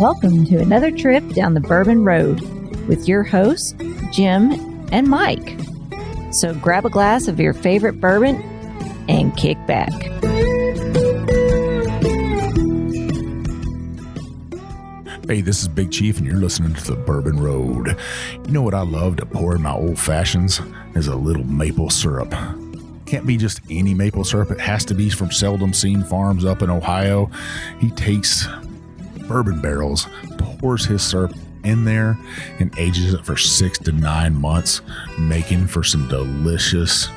Welcome to another trip down the Bourbon Road with your hosts, Jim and Mike. So grab a glass of your favorite bourbon and kick back. Hey, this is Big Chief, and you're listening to the Bourbon Road. You know what I love to pour in my old fashions is a little maple syrup. Can't be just any maple syrup. It has to be from Seldom Seen Farms up in Ohio. He takes bourbon barrels, pours his syrup in there, and ages it for 6 to 9 months, making for some delicious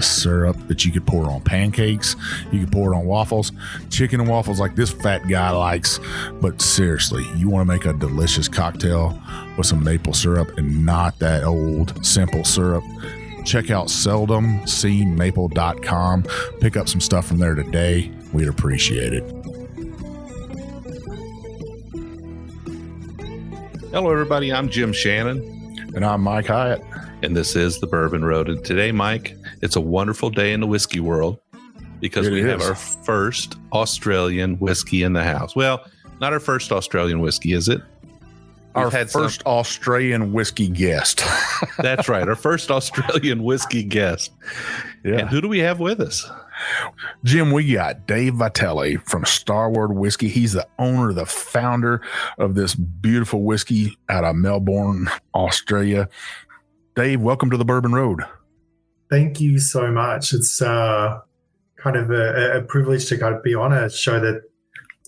syrup that you could pour on pancakes. You could pour it on waffles, chicken and waffles like this fat guy likes. But seriously, you want to make a delicious cocktail with some maple syrup and not that old simple syrup. Check out seldomseenmaple.com. Pick up some stuff from there today. We'd appreciate it. Hello, everybody. I'm Jim Shannon. And I'm Mike Hyatt. And this is the Bourbon Road. And today, Mike, it's a wonderful day in the whiskey world because we have our first Australian whiskey in the house. Well, not our first Australian whiskey, is it? Our first Australian whiskey guest. That's right. Our first Australian whiskey guest. Yeah. And who do we have with us? Jim, we got Dave Vitale from Starward Whisky. He's the owner, the founder of this beautiful whiskey out of Melbourne, Australia. Dave, welcome to the Bourbon Road. Thank you so much. It's kind of a privilege to kind of be on a show that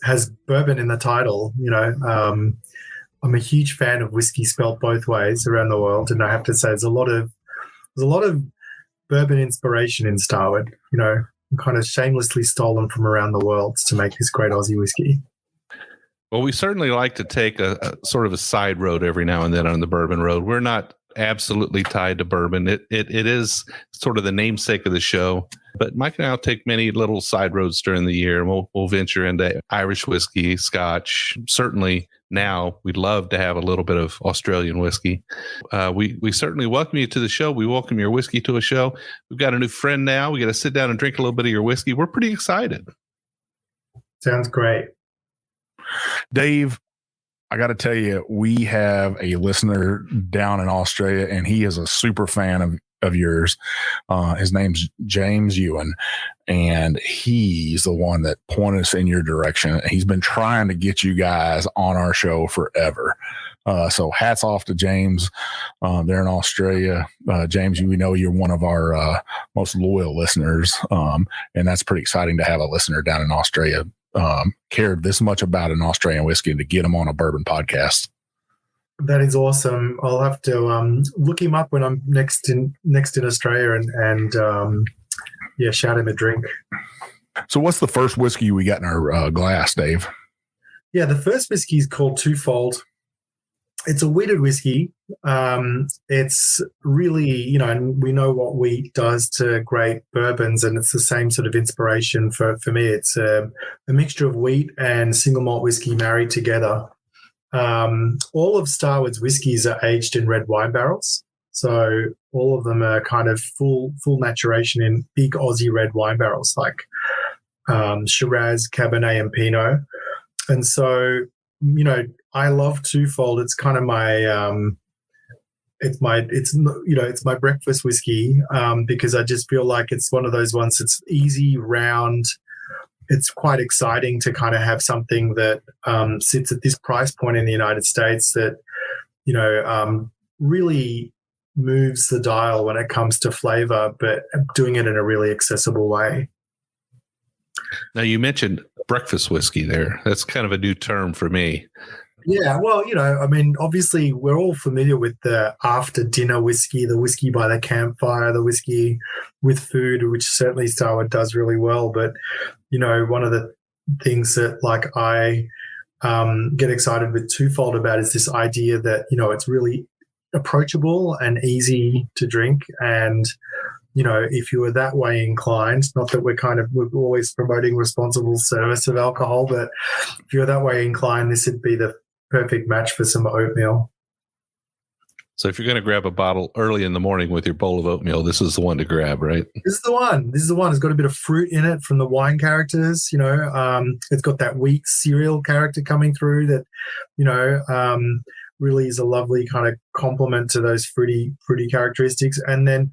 has bourbon in the title. You know, I'm a huge fan of whiskey spelled both ways around the world, and I have to say there's a lot of bourbon inspiration in Starward. You know, kind of shamelessly stolen from around the world to make this great Aussie whiskey. Well, we certainly like to take a sort of a side road every now and then on the Bourbon Road. We're not absolutely tied to bourbon. It is sort of the namesake of the show. But Mike and I will take many little side roads during the year. We'll venture into Irish whiskey, Scotch. Certainly now we'd love to have a little bit of Australian whiskey. We certainly welcome you to the show. We welcome your whiskey to a show. We've got a new friend now. We got to sit down and drink a little bit of your whiskey. We're pretty excited. Sounds great. Dave, I got to tell you, we have a listener down in Australia, and he is a super fan of yours. His name's James Ewan, and he's the one that pointed us in your direction. He's been trying to get you guys on our show forever. So hats off to James there in Australia. James, we know you're one of our most loyal listeners, and that's pretty exciting to have a listener down in Australia cared this much about an Australian whiskey and to get him on a bourbon podcast. That is awesome. I'll have to look him up when I'm next in Australia and shout him a drink. So what's the first whiskey we got in our glass, Dave? Yeah, the first whiskey is called Twofold. It's a wheated whiskey. It's really, you know, and we know what wheat does to great bourbons, and it's the same sort of inspiration for me. It's a mixture of wheat and single malt whiskey married together. All of Starward's whiskeys are aged in red wine barrels. So all of them are kind of full maturation in big Aussie red wine barrels like Shiraz, Cabernet, and Pinot. And so, you know, I love Twofold. It's kind of it's my breakfast whiskey because I just feel like it's one of those ones that's easy, round. It's quite exciting to kind of have something that sits at this price point in the United States that, you know, really moves the dial when it comes to flavor, but doing it in a really accessible way. Now, you mentioned breakfast whiskey there. That's kind of a new term for me. Yeah, well, you know, I mean, obviously we're all familiar with the after dinner whiskey, the whiskey by the campfire, the whiskey with food, which certainly Starward does really well. But, you know, one of the things that like I get excited with Twofold about is this idea that, you know, it's really approachable and easy to drink. And, you know, if you were that way inclined, not that we're always promoting responsible service of alcohol, but if you're that way inclined, this would be the perfect match for some oatmeal. So if you're going to grab a bottle early in the morning with your bowl of oatmeal, this is the one to grab, right? This is the one. This is the one. It's got a bit of fruit in it from the wine characters. It's got that wheat cereal character coming through that, really is a lovely kind of complement to those fruity characteristics. And then,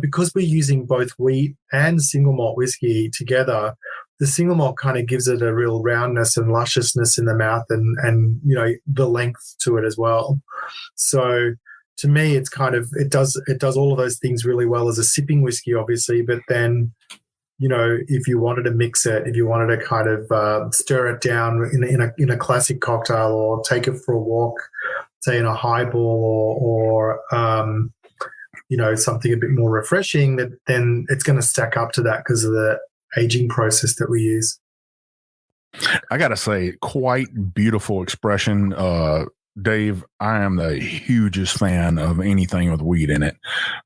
because we're using both wheat and single malt whiskey together, the single malt kind of gives it a real roundness and lusciousness in the mouth and the length to it as well. So to me, it's kind of, it does all of those things really well as a sipping whiskey, obviously, but then, if you wanted to mix it, if you wanted to kind of stir it down in a classic cocktail or take it for a walk, say in a highball or something a bit more refreshing, that then it's going to stack up to that because of the aging process that we use. I got to say, quite beautiful expression. Dave, I am the hugest fan of anything with wheat in it.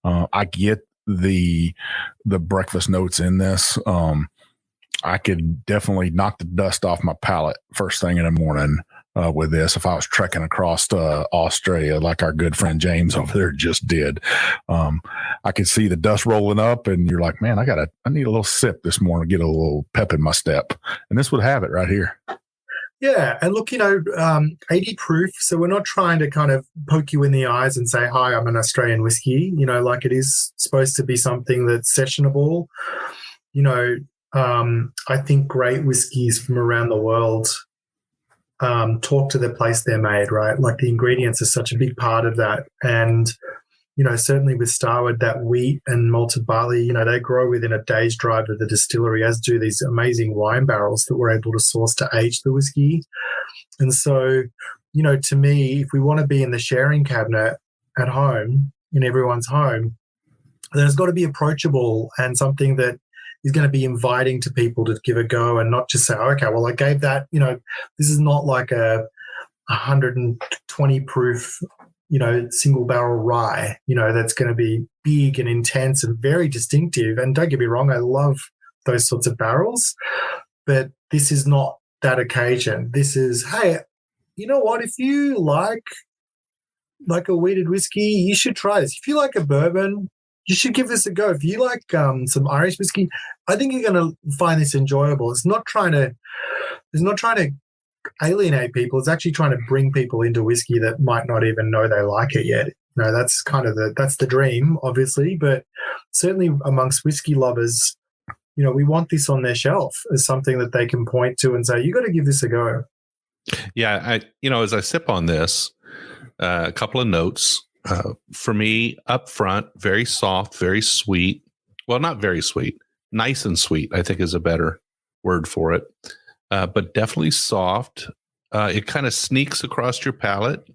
I get the breakfast notes in this. I could definitely knock the dust off my palate first thing in the morning with this if I was trekking across Australia like our good friend James over there just did. I could see the dust rolling up and you're like, man, I need a little sip this morning to get a little pep in my step. And this would have it right here. Yeah. And look, 80 proof. So we're not trying to kind of poke you in the eyes and say, hi, I'm an Australian whiskey, like it is supposed to be something that's sessionable. I think great whiskeys from around the world talk to the place they're made, right? Like the ingredients are such a big part of that. And, certainly with Starward, that wheat and malted barley, they grow within a day's drive of the distillery, as do these amazing wine barrels that we're able to source to age the whiskey. And so, to me, if we want to be in the sharing cabinet at home, in everyone's home, then it's got to be approachable and something that is going to be inviting to people to give a go and not just say, okay, well, I gave that, this is not like a 120 proof, single barrel rye, that's going to be big and intense and very distinctive. And don't get me wrong, I love those sorts of barrels, but this is not that occasion. This is, hey, you know what? If you like a wheated whiskey, you should try this. If you like a bourbon, you should give this a go. If you like some Irish whiskey, I think you're going to find this enjoyable. It's not trying to alienate people. It's actually trying to bring people into whiskey that might not even know they like it yet. That's kind of that's the dream, obviously, but certainly amongst whiskey lovers, we want this on their shelf as something that they can point to and say, you got to give this a go. Yeah, as I sip on this, a couple of notes. For me, up front, very soft, very sweet. Well, not very sweet. Nice and sweet, I think is a better word for it. But definitely soft. It kind of sneaks across your palate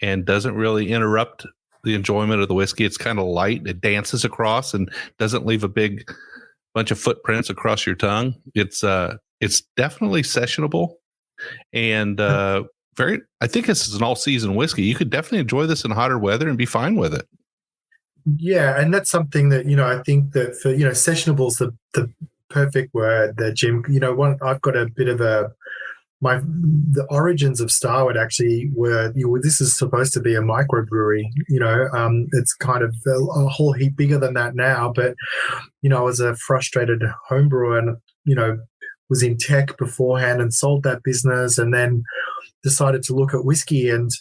and doesn't really interrupt the enjoyment of the whiskey. It's kind of light. It dances across and doesn't leave a big bunch of footprints across your tongue. It's definitely sessionable and I think this is an all-season whiskey. You could definitely enjoy this in hotter weather and be fine with it. Yeah, and that's something that, I think that for, sessionable is the perfect word there, Jim. I've got a bit of the origins of Starward actually were, this is supposed to be a microbrewery, it's kind of a whole heap bigger than that now, but, I was a frustrated home brewer and, was in tech beforehand and sold that business and then decided to look at whiskey and,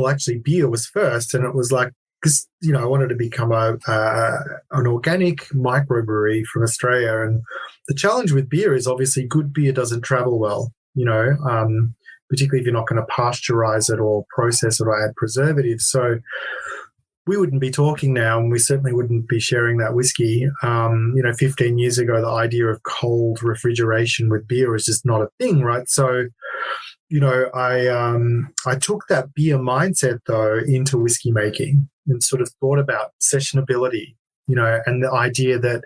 actually beer was first. And it was like, because, I wanted to become an organic microbrewery from Australia. And the challenge with beer is obviously good beer doesn't travel well, particularly if you're not going to pasteurize it or process it or add preservatives. So we wouldn't be talking now, and we certainly wouldn't be sharing that whiskey. 15 years ago, the idea of cold refrigeration with beer is just not a thing, right? So, I took that beer mindset, though, into whiskey making and sort of thought about sessionability, and the idea that,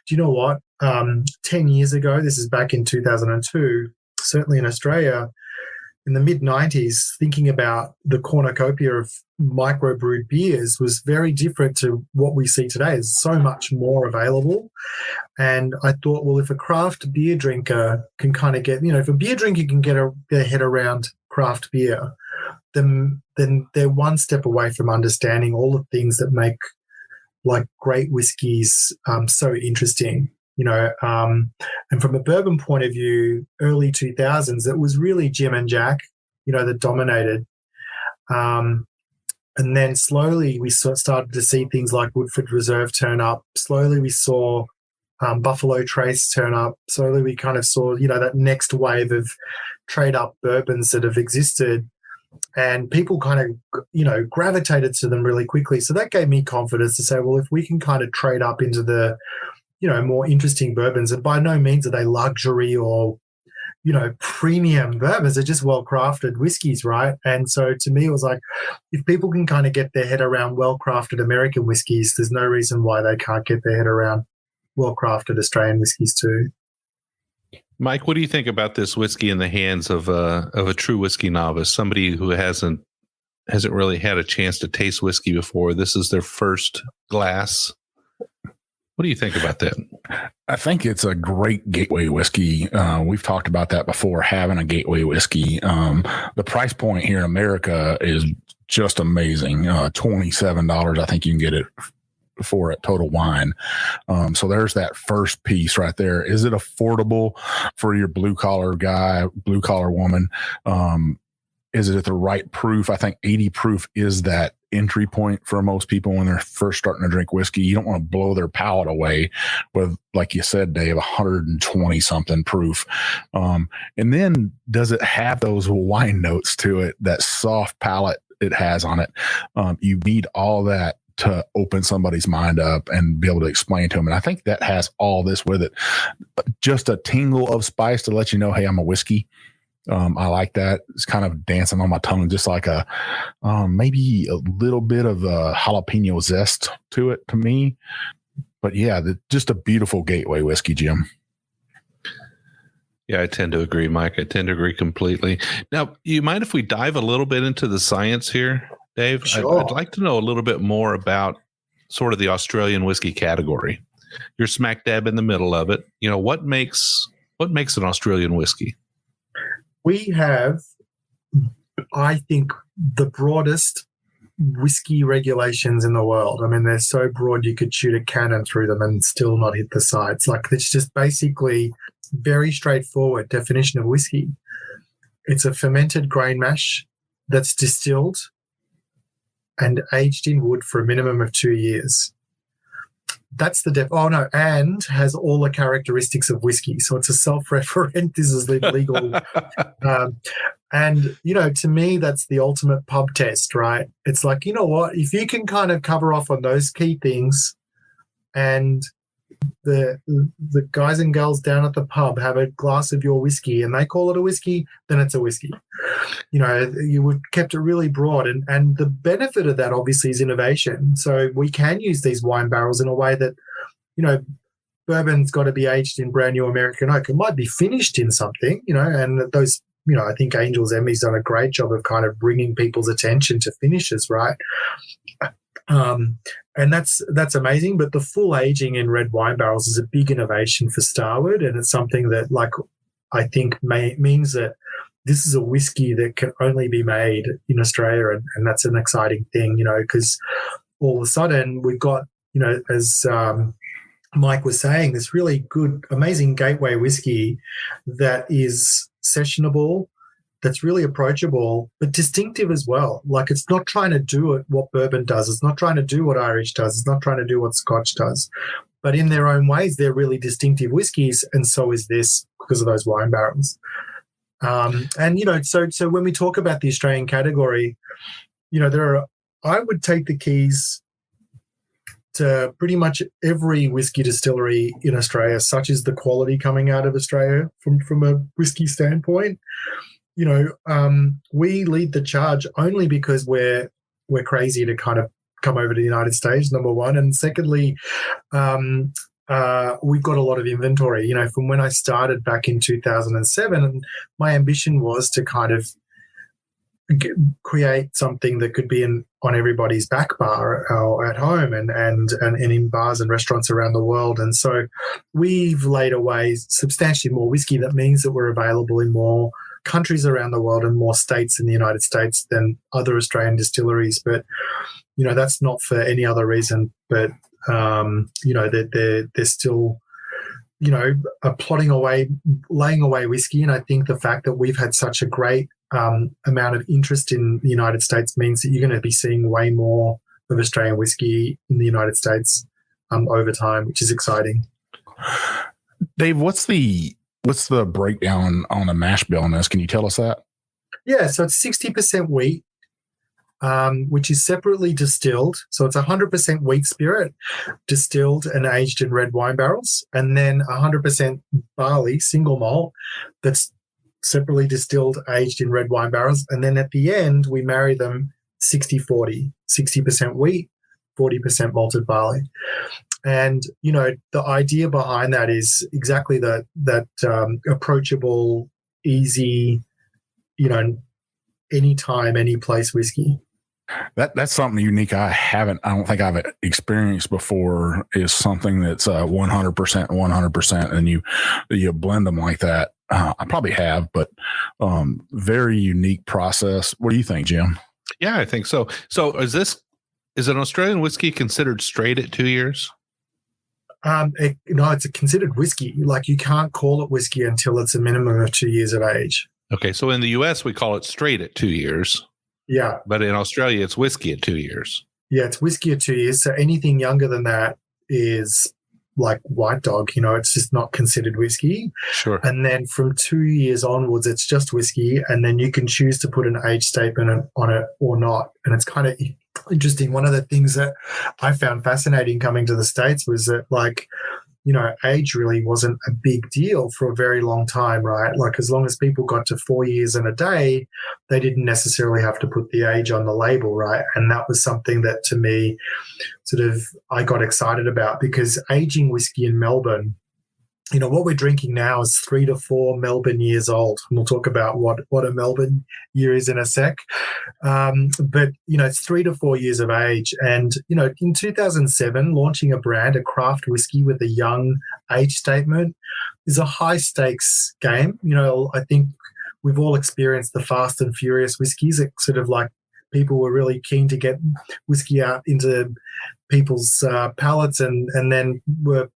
do you know what, 10 years ago, this is back in 2002, certainly in Australia, in the mid-90s, thinking about the cornucopia of microbrewed beers was very different to what we see today. There's so much more available. And I thought, well, if a craft beer drinker can kind of get, if a beer drinker can get their head around craft beer, then they're one step away from understanding all the things that make like great whiskeys so interesting. And from a bourbon point of view, early 2000s, it was really Jim and Jack, that dominated. And then slowly we started to see things like Woodford Reserve turn up. Slowly we saw Buffalo Trace turn up. Slowly we kind of saw, that next wave of trade-up bourbons that have existed. And people kind of, gravitated to them really quickly. So that gave me confidence to say, well, if we can kind of trade up into the, more interesting bourbons, and by no means are they luxury or, premium bourbons, they're just well-crafted whiskeys, right? And so to me, it was like, if people can kind of get their head around well-crafted American whiskeys, there's no reason why they can't get their head around well-crafted Australian whiskeys too. Mike, what do you think about this whiskey in the hands of a true whiskey novice, somebody who hasn't really had a chance to taste whiskey before? This is their first glass. What do you think about that? I think it's a great gateway whiskey. We've talked about that before, having a gateway whiskey. The price point here in America is just amazing. $27, I think you can get it for at Total Wine. So there's that first piece right there. Is it affordable for your blue collar guy, blue collar woman? Is it at the right proof? I think 80 proof is that entry point for most people when they're first starting to drink whiskey. You don't want to blow their palate away with, like you said, Dave, 120 something proof. And then does it have those wine notes to it, that soft palate it has on it? You need all that to open somebody's mind up and be able to explain to them. And I think that has all this with it. Just a tingle of spice to let you know, hey, I'm a whiskey. I like that. It's kind of dancing on my tongue, just like a maybe a little bit of a jalapeno zest to it to me. But yeah, just a beautiful gateway whiskey, Jim. Yeah, I tend to agree, Mike. I tend to agree completely. Now, you mind if we dive a little bit into the science here, Dave? Sure. I'd like to know a little bit more about sort of the Australian whiskey category. You're smack dab in the middle of it. What makes an Australian whiskey? We have, I think, the broadest whiskey regulations in the world. I mean, they're so broad you could shoot a cannon through them and still not hit the sides. Like, it's just basically very straightforward definition of whiskey. It's a fermented grain mash that's distilled and aged in wood for a minimum of 2 years. That's the and has all the characteristics of whiskey. So it's a self-referent. This is legal. And, to me, that's the ultimate pub test, right? It's like, you know what? If you can kind of cover off on those key things and the guys and girls down at the pub have a glass of your whiskey and they call it a whiskey, then it's a whiskey. You would kept it really broad. And the benefit of that, obviously, is innovation. So we can use these wine barrels in a way that, bourbon's got to be aged in brand new American oak. It might be finished in something, and those, I think Angel's Emmy's done a great job of kind of bringing people's attention to finishes, right? And that's amazing. But the full aging in red wine barrels is a big innovation for Starward, and it's something that, like, I think means that this is a whiskey that can only be made in Australia, and that's an exciting thing, because all of a sudden we've got, as Mike was saying, this really good, amazing gateway whiskey that is sessionable, that's really approachable, but distinctive as well. Like, it's not trying to do what bourbon does. It's not trying to do what Irish does. It's not trying to do what Scotch does. But in their own ways, they're really distinctive whiskies, and so is this because of those wine barrels. So when we talk about the Australian category, I would take the keys to pretty much every whiskey distillery in Australia, such as the quality coming out of Australia from a whiskey standpoint. We lead the charge only because we're crazy to kind of come over to the United States, number one. And secondly, we've got a lot of inventory. From when I started back in 2007, and my ambition was to kind of create something that could be on everybody's back bar or at home and in bars and restaurants around the world. And so we've laid away substantially more whiskey. That means that we're available in more countries around the world and more states in the United States than other Australian distilleries. But, that's not for any other reason. But, they're still, are laying away whiskey. And I think the fact that we've had such a great amount of interest in the United States means that you're going to be seeing way more of Australian whiskey in the United States over time, which is exciting. Dave, what's the breakdown on the mash bill on this? Can you tell us that? Yeah, so it's 60% wheat, which is separately distilled. So it's 100% wheat spirit distilled and aged in red wine barrels, and then 100% barley, single malt, that's separately distilled, aged in red wine barrels. And then at the end, we marry them 60-40, 60% wheat, 40% malted barley. And, the idea behind that is exactly that approachable, easy, anytime, any place whiskey. That's something unique I don't think I've experienced before, is something that's 100%, and you blend them like that. I probably have, but very unique process. What do you think, Jim? Yeah, I think so. So is an Australian whiskey considered straight at 2 years? It's a considered whiskey. Like, you can't call it whiskey until it's a minimum of 2 years of age. Okay, so in the US, we call it straight at 2 years. Yeah. But in Australia, it's whiskey at 2 years. Yeah, it's whiskey at 2 years. So anything younger than that is like White Dog, it's just not considered whiskey. Sure. And then from 2 years onwards, it's just whiskey. And then you can choose to put an age statement on it or not. And it's kind of interesting. One of the things that I found fascinating coming to the States was that, age really wasn't a big deal for a very long time, right? Like, as long as people got to 4 years and a day, they didn't necessarily have to put the age on the label, right? And that was something that, to me, I got excited about, because aging whiskey in Melbourne, what we're drinking now is 3 to 4 Melbourne years old. And we'll talk about what a Melbourne year is in a sec. But, it's 3 to 4 years of age. And, in 2007, launching a brand, a craft whiskey with a young age statement, is a high stakes game. I think we've all experienced the Fast and Furious whiskeys. It's sort of like people were really keen to get whiskey out into people's palates, and then were,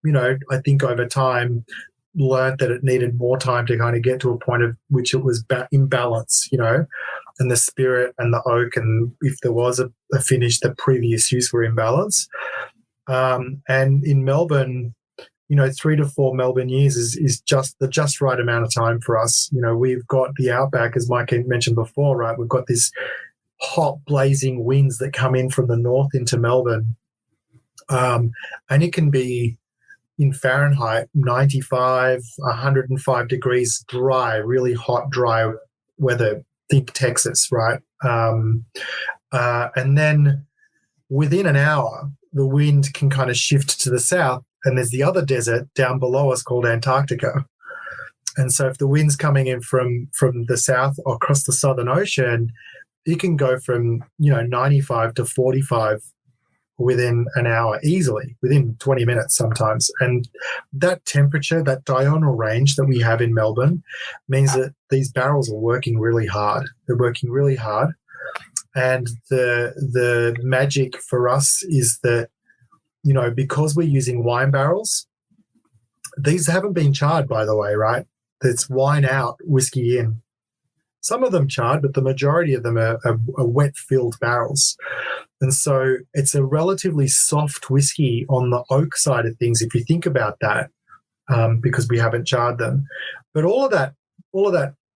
I think over time learned that it needed more time to kind of get to a point of which it was in balance, and the spirit and the oak, and if there was a finish, the previous use were in balance. And in Melbourne, 3 to 4 Melbourne years is just the just right amount of time for us. We've got the outback, as Mike mentioned before, right? We've got this hot blazing winds that come in from the north into Melbourne. And it can be in Fahrenheit 95, 105 degrees dry, really hot, dry weather. Think Texas, right? And then within an hour, the wind can kind of shift to the south, and there's the other desert down below us called Antarctica. And so if the wind's coming in from the south or across the Southern Ocean, it can go from 95 to 45 within an hour easily, within 20 minutes sometimes. And that temperature, that diurnal range that we have in Melbourne, means that these barrels are working really hard. They're working really hard. And the magic for us is that, because we're using wine barrels, these haven't been charred, by the way, right? It's wine out, whiskey in. Some of them charred, but the majority of them are wet-filled barrels. And so it's a relatively soft whiskey on the oak side of things, if you think about that, because we haven't charred them. But all of that,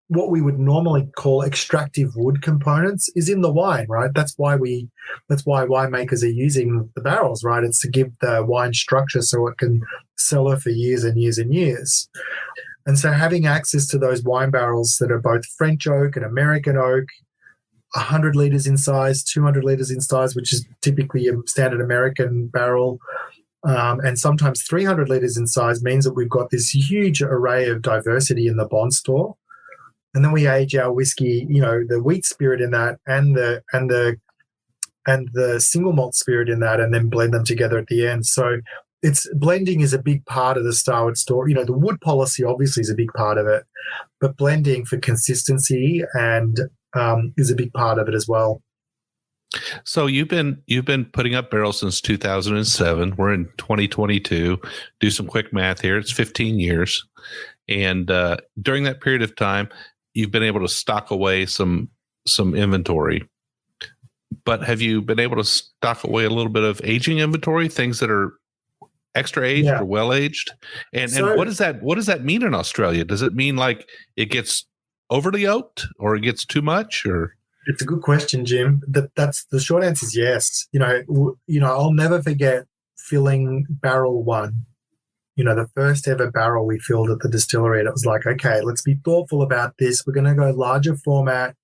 what we would normally call extractive wood components, is in the wine, right? That's why winemakers are using the barrels, right? It's to give the wine structure so it can cellar for years and years and years. And so having access to those wine barrels that are both French oak and American oak, 100 litres in size, 200 litres in size, which is typically a standard American barrel, and sometimes 300 litres in size, means that we've got this huge array of diversity in the bond store. And then we age our whiskey, the wheat spirit in that and the single malt spirit in that, and then blend them together at the end. So it's blending is a big part of the Starward story. The wood policy obviously is a big part of it, but blending for consistency and is a big part of it as well. So you've been putting up barrels since 2007. We're in 2022. Do some quick math here. It's 15 years. And during that period of time, you've been able to stock away some inventory. But have you been able to stock away a little bit of aging inventory, things that are extra aged or well aged? And what does that mean in Australia? Does it mean like it gets overly oaked or it gets too much? Or it's a good question, Jim. That's the short answer is yes. I'll never forget filling barrel 1. The first ever barrel we filled at the distillery, and it was like, okay, let's be thoughtful about this. We're going to go larger format,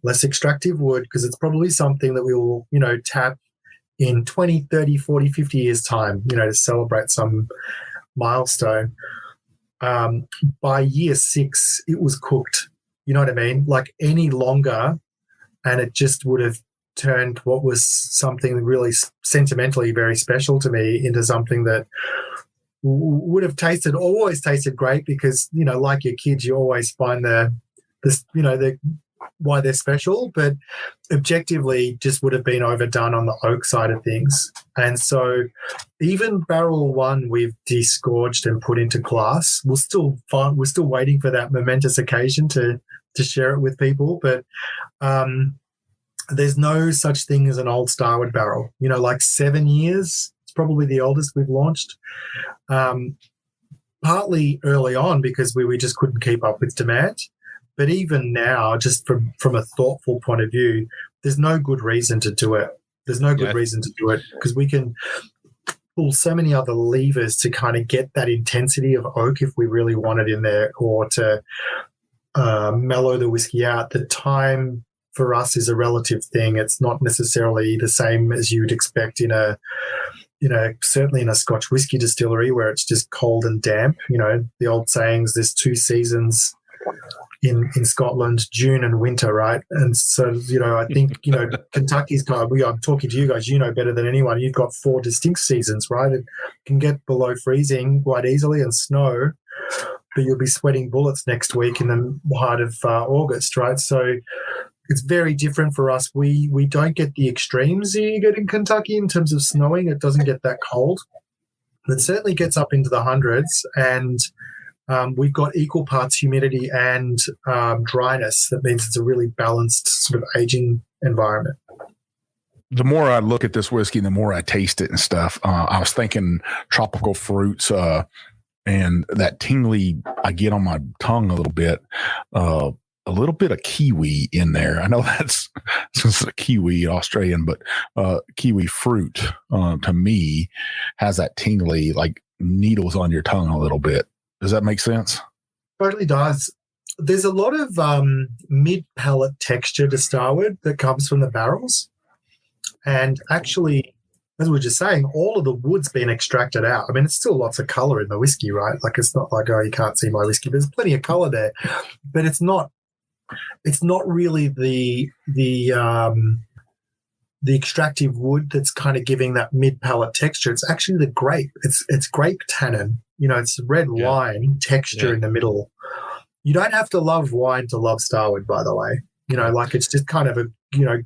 less extractive wood, because it's probably something that we will, tap in 20, 30, 40, 50 years' time, to celebrate some milestone. By year 6, it was cooked. You know what I mean? Like any longer, and it just would have turned what was something really sentimentally very special to me into something that would have always tasted great, because, like your kids, you always find the why they're special, but objectively just would have been overdone on the oak side of things. And so even barrel 1 we've disgorged and put into glass. We're still waiting for that momentous occasion to share it with people, but there's no such thing as an old Starward barrel. Like 7 years, it's probably the oldest we've launched. Partly early on because we just couldn't keep up with demand. But even now, just from a thoughtful point of view, there's no good reason to do it. There's no good reason to do it, because we can pull so many other levers to kind of get that intensity of oak if we really want it in there, or to mellow the whiskey out. The time for us is a relative thing. It's not necessarily the same as you'd expect in certainly in a Scotch whiskey distillery where it's just cold and damp. The old sayings, there's 2 seasons in Scotland, June and winter, right? And so, I think, Kentucky's I'm talking to you guys, better than anyone. You've got 4 distinct seasons, right? It can get below freezing quite easily and snow, but you'll be sweating bullets next week in the height of August, right? So it's very different for us. We don't get the extremes you get in Kentucky in terms of snowing. It doesn't get that cold. It certainly gets up into the hundreds, and we've got equal parts humidity and dryness. That means it's a really balanced sort of aging environment. The more I look at this whiskey, the more I taste it and stuff. I was thinking tropical fruits and that tingly I get on my tongue a little bit of kiwi in there. I know that's a kiwi Australian, but kiwi fruit to me has that tingly, like needles on your tongue a little bit. Does that make sense? Totally does. There's a lot of mid-palate texture to Starward that comes from the barrels. And actually, as we were just saying, all of the wood's been extracted out. I mean, it's still lots of colour in the whiskey, right? Like, it's not like, oh, you can't see my whiskey. There's plenty of colour there. But it's not really the extractive wood that's kind of giving that mid-palate texture. It's actually the grape. It's grape tannin. It's red wine texture in the middle. You don't have to love wine to love Starward, by the way. Like it's just kind of a,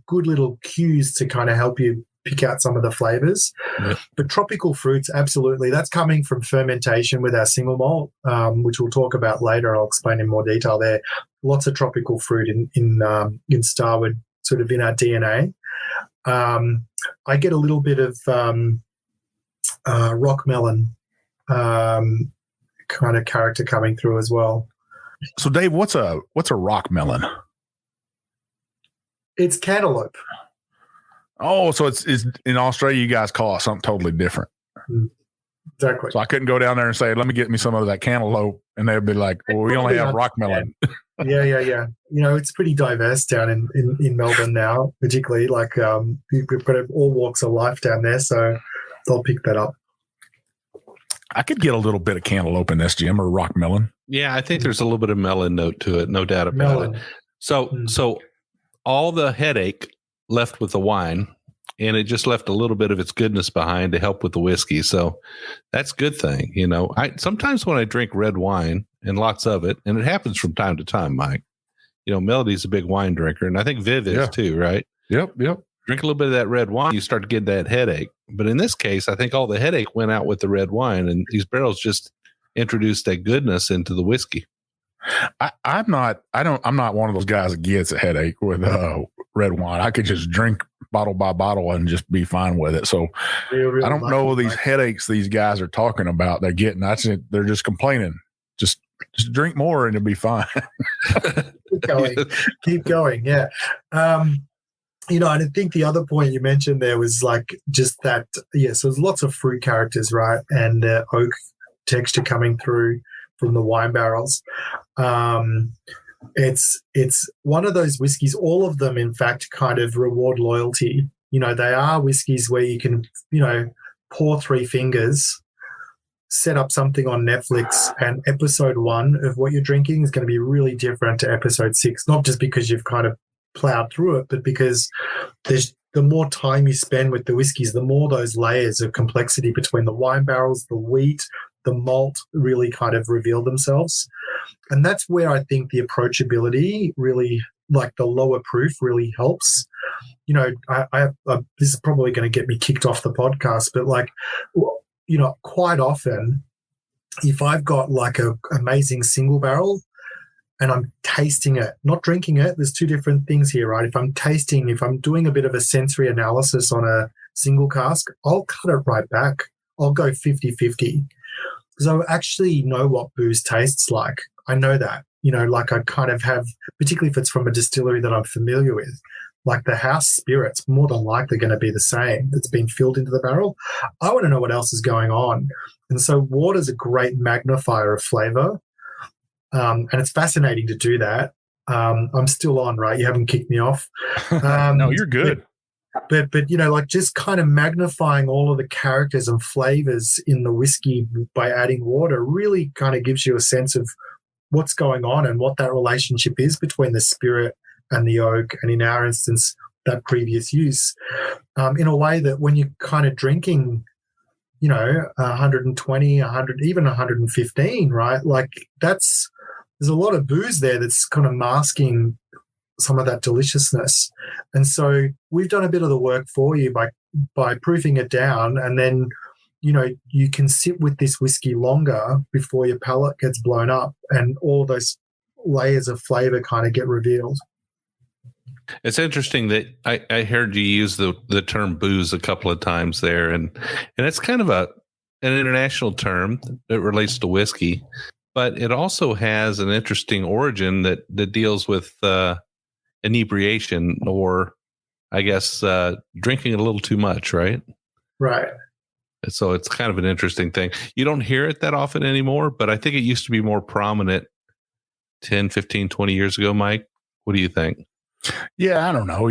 good little cues to kind of help you pick out some of the flavors. Yeah. But tropical fruits, absolutely. That's coming from fermentation with our single malt, which we'll talk about later. I'll explain in more detail there. Lots of tropical fruit in Starward, sort of in our DNA. I get a little bit of rock melon kind of character coming through as well. So, Dave, what's a rock melon? It's cantaloupe. Oh, so it's in Australia, you guys call it something totally different. Exactly. So I couldn't go down there and say, let me get me some of that cantaloupe. And they'd be like, well, we only have rock melon. Yeah. It's pretty diverse down in Melbourne now, particularly. Like we've got all walks of life down there. So they'll pick that up. I could get a little bit of cantaloupe in this, Jim, or rock melon. Yeah, I think there's a little bit of melon note to it. No doubt about it. So all the headache left with the wine and it just left a little bit of its goodness behind to help with the whiskey. So that's a good thing. I sometimes when I drink red wine, and lots of it, and it happens from time to time, Mike, Melody's a big wine drinker, and I think Viv is too, right? Yep. Drink a little bit of that red wine, you start to get that headache. But in this case, I think all the headache went out with the red wine, and these barrels just introduced that goodness into the whiskey. I'm not one of those guys that gets a headache with red wine. I could just drink bottle by bottle and just be fine with it. So I don't know these headaches these guys are talking about. They're getting. They're just complaining. Just drink more and it'll be fine. Keep going. Yeah. And I think the other point you mentioned there was like just that. Yes, there's lots of fruit characters, right, and oak texture coming through from the wine barrels. It's one of those whiskeys. All of them, in fact, kind of reward loyalty. They are whiskeys where you can, pour three fingers, set up something on Netflix, and episode 1 of what you're drinking is going to be really different to episode 6. Not just because you've kind of plowed through it, but because the more time you spend with the whiskeys, the more those layers of complexity between the wine barrels, the wheat, the malt really kind of reveal themselves. And that's where I think the approachability really, like the lower proof, really helps. I this is probably going to get me kicked off the podcast, but quite often, if I've got like a amazing single barrel and I'm tasting it, not drinking it, there's two different things here, right? If I'm doing a bit of a sensory analysis on a single cask, I'll cut it right back. I'll go 50-50 because I actually know what booze tastes like. I know that, I kind of have, particularly if it's from a distillery that I'm familiar with, like the house spirit's more than likely going to be the same that's been filled into the barrel. I want to know what else is going on. And so water's a great magnifier of flavor. And it's fascinating to do that. I'm still on, right? You haven't kicked me off. No, you're good. But just kind of magnifying all of the characters and flavors in the whiskey by adding water really kind of gives you a sense of what's going on and what that relationship is between the spirit and the oak, and in our instance, that previous use, in a way that when you're kind of drinking, 120, 100, even 115, right? Like there's a lot of booze there that's kind of masking some of that deliciousness. And so we've done a bit of the work for you by proofing it down, and then you can sit with this whiskey longer before your palate gets blown up and all those layers of flavor kind of get revealed. It's interesting that I heard you use the term booze a couple of times there, and it's kind of an international term that relates to whiskey, but it also has an interesting origin that deals with inebriation, or I guess drinking a little too much, right? Right. So it's kind of an interesting thing. You don't hear it that often anymore, but I think it used to be more prominent 10, 15, 20 years ago, Mike. What do you think? Yeah, I don't know.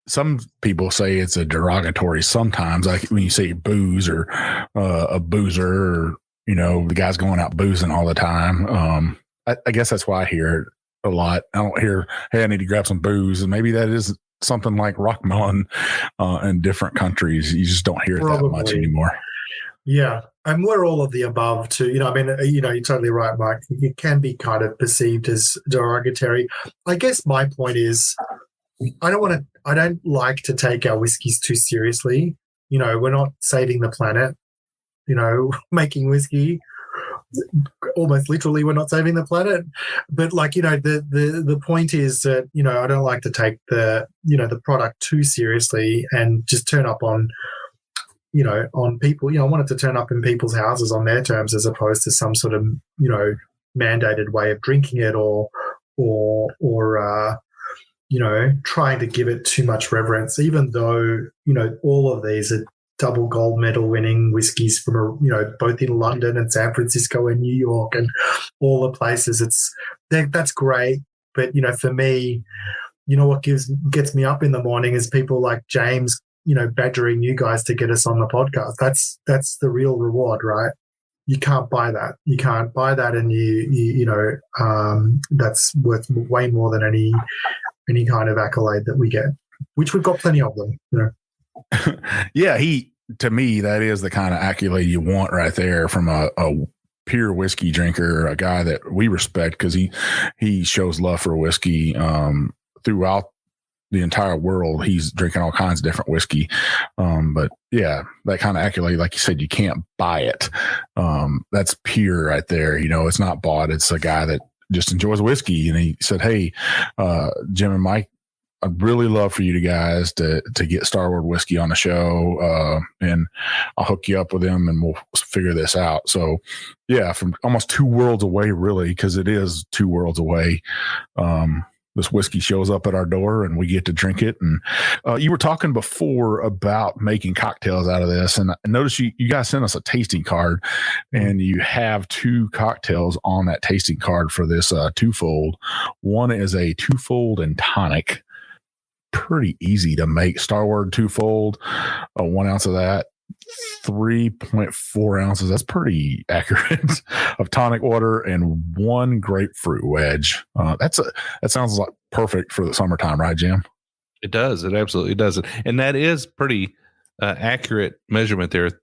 Some people say it's a derogatory sometimes, like when you say booze or a boozer, or, the guy's going out boozing all the time. I guess that's why I hear it a lot. I don't hear, hey, I need to grab some booze. And maybe that is something like rockmelon in different countries. You just don't hear it that much anymore. Yeah. And we're all of the above too. You're totally right, Mike. It can be kind of perceived as derogatory. I guess my point is I don't like to take our whiskeys too seriously. We're not saving the planet, making whiskey. Almost literally, we're not saving the planet. But the point is that, I don't like to take the product too seriously and just turn up on people. I wanted to turn up in people's houses on their terms, as opposed to some sort of, mandated way of drinking it or trying to give it too much reverence, even though, all of these are double gold medal winning whiskies from, both in London and San Francisco and New York and all the places. That's great. But, for me, what gets me up in the morning is people like James, badgering you guys to get us on the podcast. That's the real reward, right? You can't buy that. You can't buy that, and that's worth way more than any kind of accolade that we get, which we've got plenty of them. Yeah, to me, that is the kind of accolade you want right there from a pure whiskey drinker, a guy that we respect because he shows love for whiskey throughout the entire world. He's drinking all kinds of different whiskey. But yeah, that kind of accolade, like you said, you can't buy it. That's pure right there. It's not bought. It's a guy that just enjoys whiskey. And he said, hey, Jim and Mike, I'd really love for you guys to get Starward Whisky on the show, and I'll hook you up with him and we'll figure this out. So yeah, from almost 2 worlds away, really, because it is 2 worlds away. This whiskey shows up at our door and we get to drink it. And you were talking before about making cocktails out of this. And I noticed you guys sent us a tasting card, and you have 2 cocktails on that tasting card for this Twofold. One is a Twofold and tonic. Pretty easy to make. Starward Twofold, 1 ounce of that, 3.4 ounces. That's pretty accurate of tonic water, and 1 grapefruit wedge. That sounds like perfect for the summertime, right, Jim? It does. It absolutely does. And that is pretty accurate measurement there.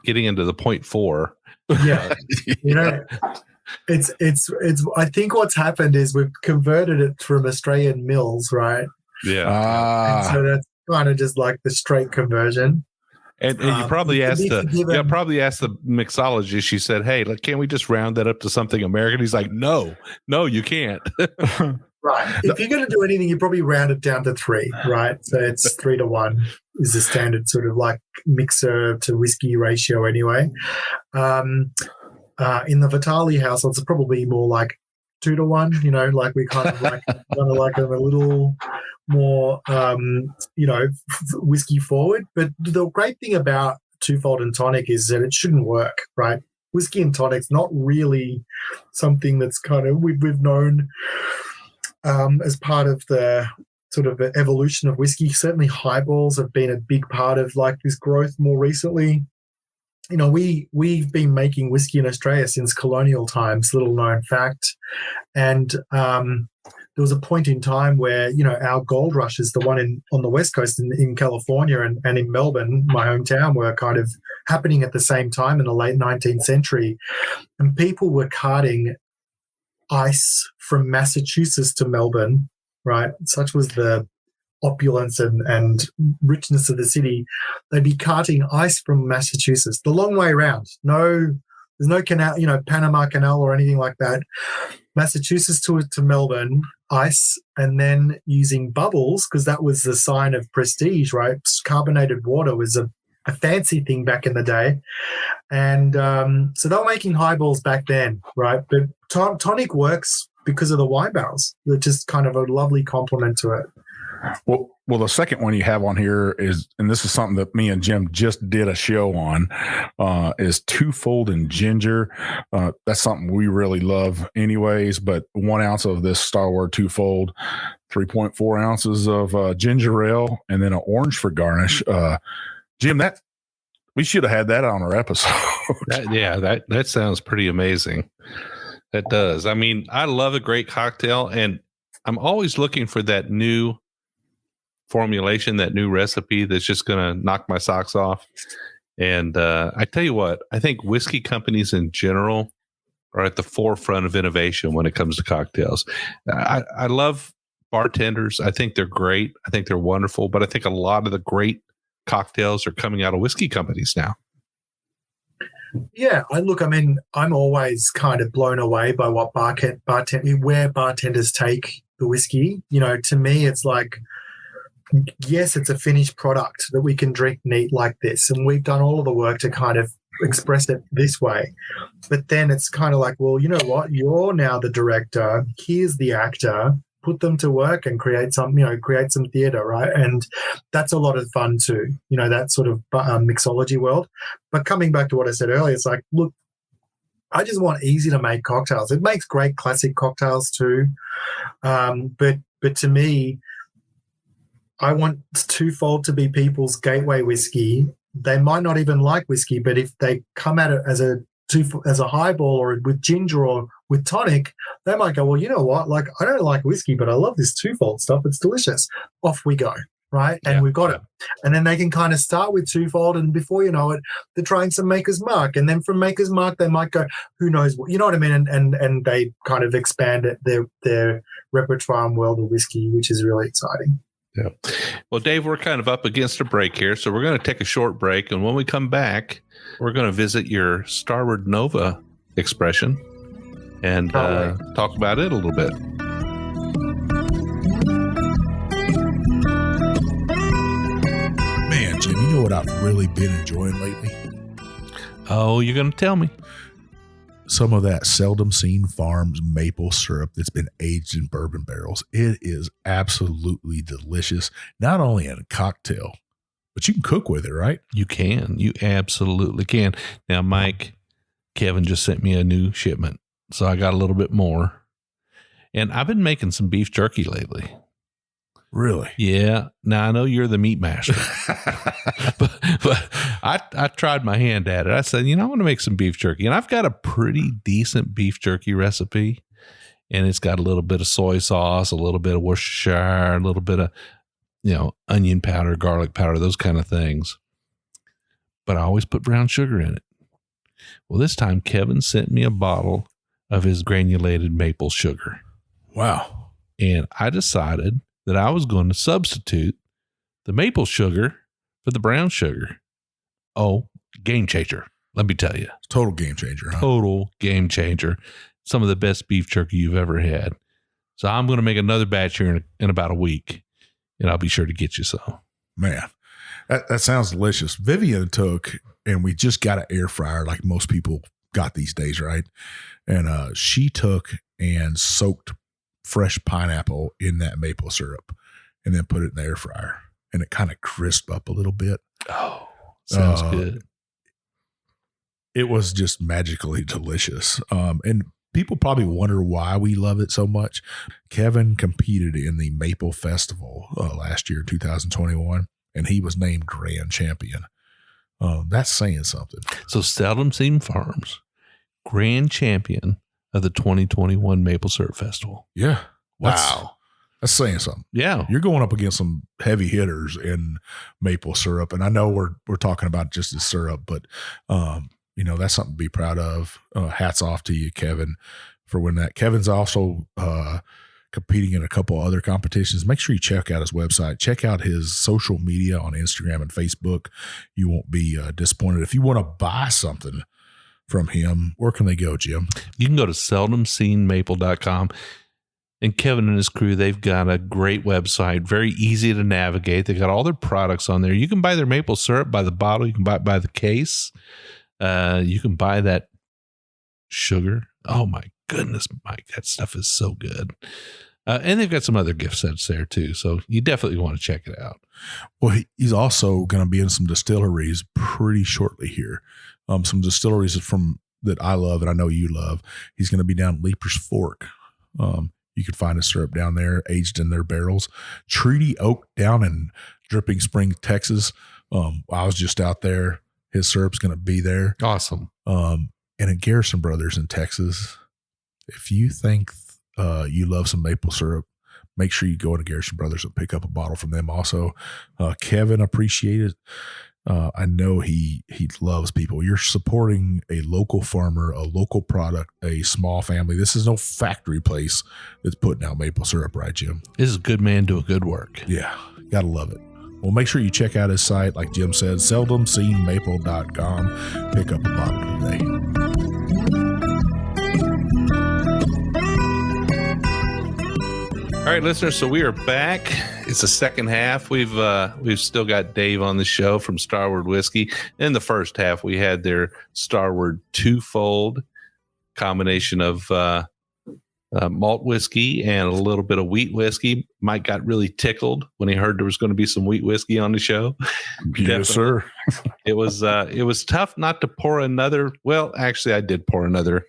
Getting into the 0.4. Yeah, it's. I think what's happened is we've converted it from Australian mills, right? Yeah. And so that's kind of just like the straight conversion. And you probably asked the mixologist. She said, "Hey, can't we just round that up to something American?" He's like, "No, you can't." Right. If you're going to do anything, you probably round it down to 3, right? So it's 3 to 1 is the standard sort of like mixer to whiskey ratio anyway. In the Vitale household, it's probably more like 2 to 1. Like we kind of like a little more, whiskey forward. But the great thing about Twofold and tonic is that it shouldn't work, right? Whiskey and tonic's not really something that's kind of we've known as part of the sort of evolution of whiskey. Certainly highballs have been a big part of like this growth more recently. We've been making whiskey in Australia since colonial times, little known fact. And there was a point in time where, our gold rushes, the one on the West Coast in California and in Melbourne, my hometown, were kind of happening at the same time in the late 19th century. And people were carting ice from Massachusetts to Melbourne, right? Such was the opulence and richness of the city. They'd be carting ice from Massachusetts the long way around. There's no canal, Panama Canal or anything like that. Massachusetts to Melbourne, ice, and then using bubbles, because that was the sign of prestige, right? Carbonated water was a fancy thing back in the day. And so they were making highballs back then, right? But tonic works because of the wine barrels. They're just kind of a lovely complement to it. Well, the second one you have on here is, and this is something that me and Jim just did a show on, is Twofold and ginger. That's something we really love anyways, but 1 ounce of this Starward Twofold, 3.4 ounces of ginger ale, and then an orange for garnish. Jim, we should have had that on our episode. That sounds pretty amazing. That does. I mean, I love a great cocktail, and I'm always looking for that new formulation, that new recipe that's just going to knock my socks off. And I tell you what, I think whiskey companies in general are at the forefront of innovation when it comes to cocktails. I love bartenders. I think they're great. I think they're wonderful. But I think a lot of the great cocktails are coming out of whiskey companies now. Yeah, I'm always kind of blown away by what where bartenders take the whiskey. To me, it's like, yes, it's a finished product that we can drink neat like this, and we've done all of the work to kind of express it this way. But then it's kind of like, well, you know what? You're now the director. Here's the actor. Put them to work and create some theater, right? And that's a lot of fun too. That sort of mixology world. But coming back to what I said earlier, it's like, look, I just want easy to make cocktails. It makes great classic cocktails too. But to me, I want Twofold to be people's gateway whiskey. They might not even like whiskey, but if they come at it as a highball or with ginger or with tonic, they might go, well, you know what? Like, I don't like whiskey, but I love this Twofold stuff. It's delicious. Off we go, right? And we've got it. And then they can kind of start with Twofold, and before you know it, they're trying some Maker's Mark. And then from Maker's Mark, they might go, who knows what, you know what I mean? And they kind of expand their repertoire and world of whiskey, which is really exciting. Yeah. Well, Dave, we're kind of up against a break here, so we're going to take a short break. And when we come back, we're going to visit your Starward Nova expression and talk about it a little bit. Man, Jim, you know what I've really been enjoying lately? Oh, you're going to tell me? Some of that Seldom Seen Farms maple syrup that's been aged in bourbon barrels. It is absolutely delicious, not only in a cocktail, but you can cook with it, right? You can. You absolutely can. Now, Mike, Kevin just sent me a new shipment, so I got a little bit more. And I've been making some beef jerky lately. Really? Yeah. Now, I know you're the meat master, but I tried my hand at it. I said, I want to make some beef jerky. And I've got a pretty decent beef jerky recipe. And it's got a little bit of soy sauce, a little bit of Worcestershire, a little bit of, onion powder, garlic powder, those kind of things. But I always put brown sugar in it. Well, this time Kevin sent me a bottle of his granulated maple sugar. Wow. And I decided that I was going to substitute the maple sugar for the brown sugar. Oh, game changer. Let me tell you. Total game changer, huh? Total game changer. Some of the best beef jerky you've ever had. So I'm going to make another batch here in about a week, and I'll be sure to get you some. Man, that sounds delicious. Vivian took, and we just got an air fryer like most people got these days, right? And she took and soaked fresh pineapple in that maple syrup and then put it in the air fryer, and it kind of crisped up a little bit. Oh, sounds good. It was just magically delicious. And people probably wonder why we love it so much. Kevin competed in the Maple Festival last year, 2021, and he was named grand champion. That's saying something. So Seldom Seen Farms, grand champion of the 2021 Maple Syrup Festival. Yeah. Wow. That's saying something. Yeah. You're going up against some heavy hitters in maple syrup. And I know we're talking about just the syrup, but, that's something to be proud of. Hats off to you, Kevin, for winning that. Kevin's also competing in a couple other competitions. Make sure you check out his website. Check out his social media on Instagram and Facebook. You won't be disappointed. If you want to buy something from him, where can they go, Jim? You can go to seldomseenmaple.com. And Kevin and his crew, they've got a great website, very easy to navigate. They got all their products on there. You can buy their maple syrup by the bottle. You can buy it by the case. You can buy that sugar. Oh my goodness, Mike, that stuff is so good. And they've got some other gift sets there too. So you definitely want to check it out. Well, he's also going to be in some distilleries pretty shortly here. Some distilleries that I love and I know you love. He's going to be down at Leaper's Fork. You can find a syrup down there aged in their barrels. Treaty Oak down in Dripping Spring, Texas. I was just out there. His syrup's going to be there. Awesome. And at Garrison Brothers in Texas, if you think you love some maple syrup, make sure you go into Garrison Brothers and pick up a bottle from them also. Kevin appreciated it. I know he loves people. You're supporting a local farmer, a local product, a small family. This is no factory place that's putting out maple syrup, right, Jim? This is a good man doing good work. Yeah, gotta love it. Well, make sure you check out his site, like Jim said, seldomseenmaple.com. Pick up a bottle today. All right, listeners, so we are back. It's the second half. We've still got Dave on the show from Starward Whisky. In the first half, we had their Starward Twofold combination of malt whiskey and a little bit of wheat whiskey. Mike got really tickled when he heard there was going to be some wheat whiskey on the show. Yes, sir. It was tough not to pour another. Well, actually, I did pour another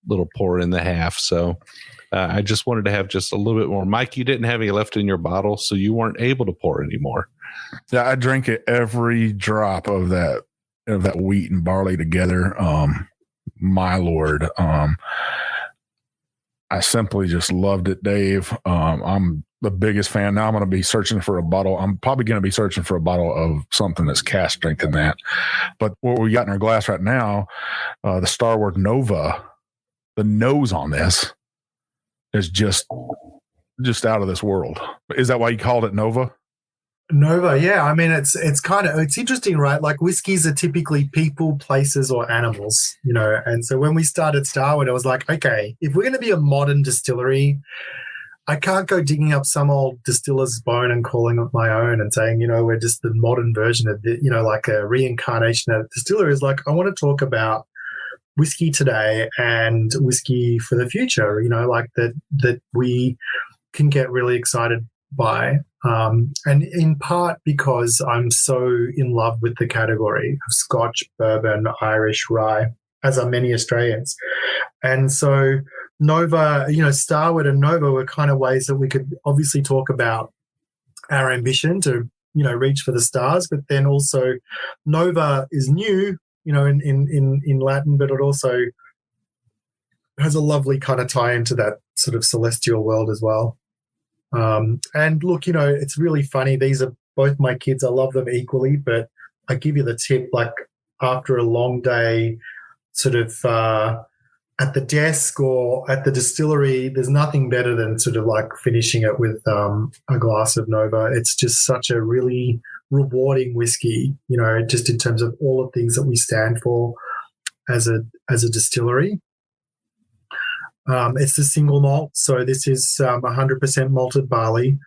little pour in the half. So I just wanted to have just a little bit more. Mike, you didn't have any left in your bottle, so you weren't able to pour anymore. Yeah, I drank it every drop of that wheat and barley together. My Lord. I simply just loved it, Dave. I'm the biggest fan. Now I'm going to be searching for a bottle. I'm probably going to be searching for a bottle of something that's cask strength in that. But what we got in our glass right now, the Starward Nova, the nose on this is just out of this world. Is that why you called it Nova? Nova, yeah. I mean, it's interesting, right? Like whiskeys are typically people, places, or animals, you know. And so when we started Starward, I was like, okay, if we're going to be a modern distillery, I can't go digging up some old distiller's bone and calling it my own and saying, you know, we're just the modern version of the, you know, like a reincarnation of distillery. Is like, I want to talk about whiskey today and whiskey for the future, you know, like that we can get really excited by. And in part because I'm so in love with the category of Scotch, bourbon, Irish, rye, as are many Australians. And so Nova, you know, Starward and Nova were kind of ways that we could obviously talk about our ambition to, you know, reach for the stars, but then also Nova is new, you know, in Latin, but it also has a lovely kind of tie into that sort of celestial world as well. And look, you know, it's really funny. These are both my kids. I love them equally, but I give you the tip, like after a long day sort of at the desk or at the distillery, there's nothing better than sort of like finishing it with a glass of Nova. It's just such a really rewarding whiskey, you know, just in terms of all the things that we stand for as a distillery. It's the single malt, so this is 100% malted barley.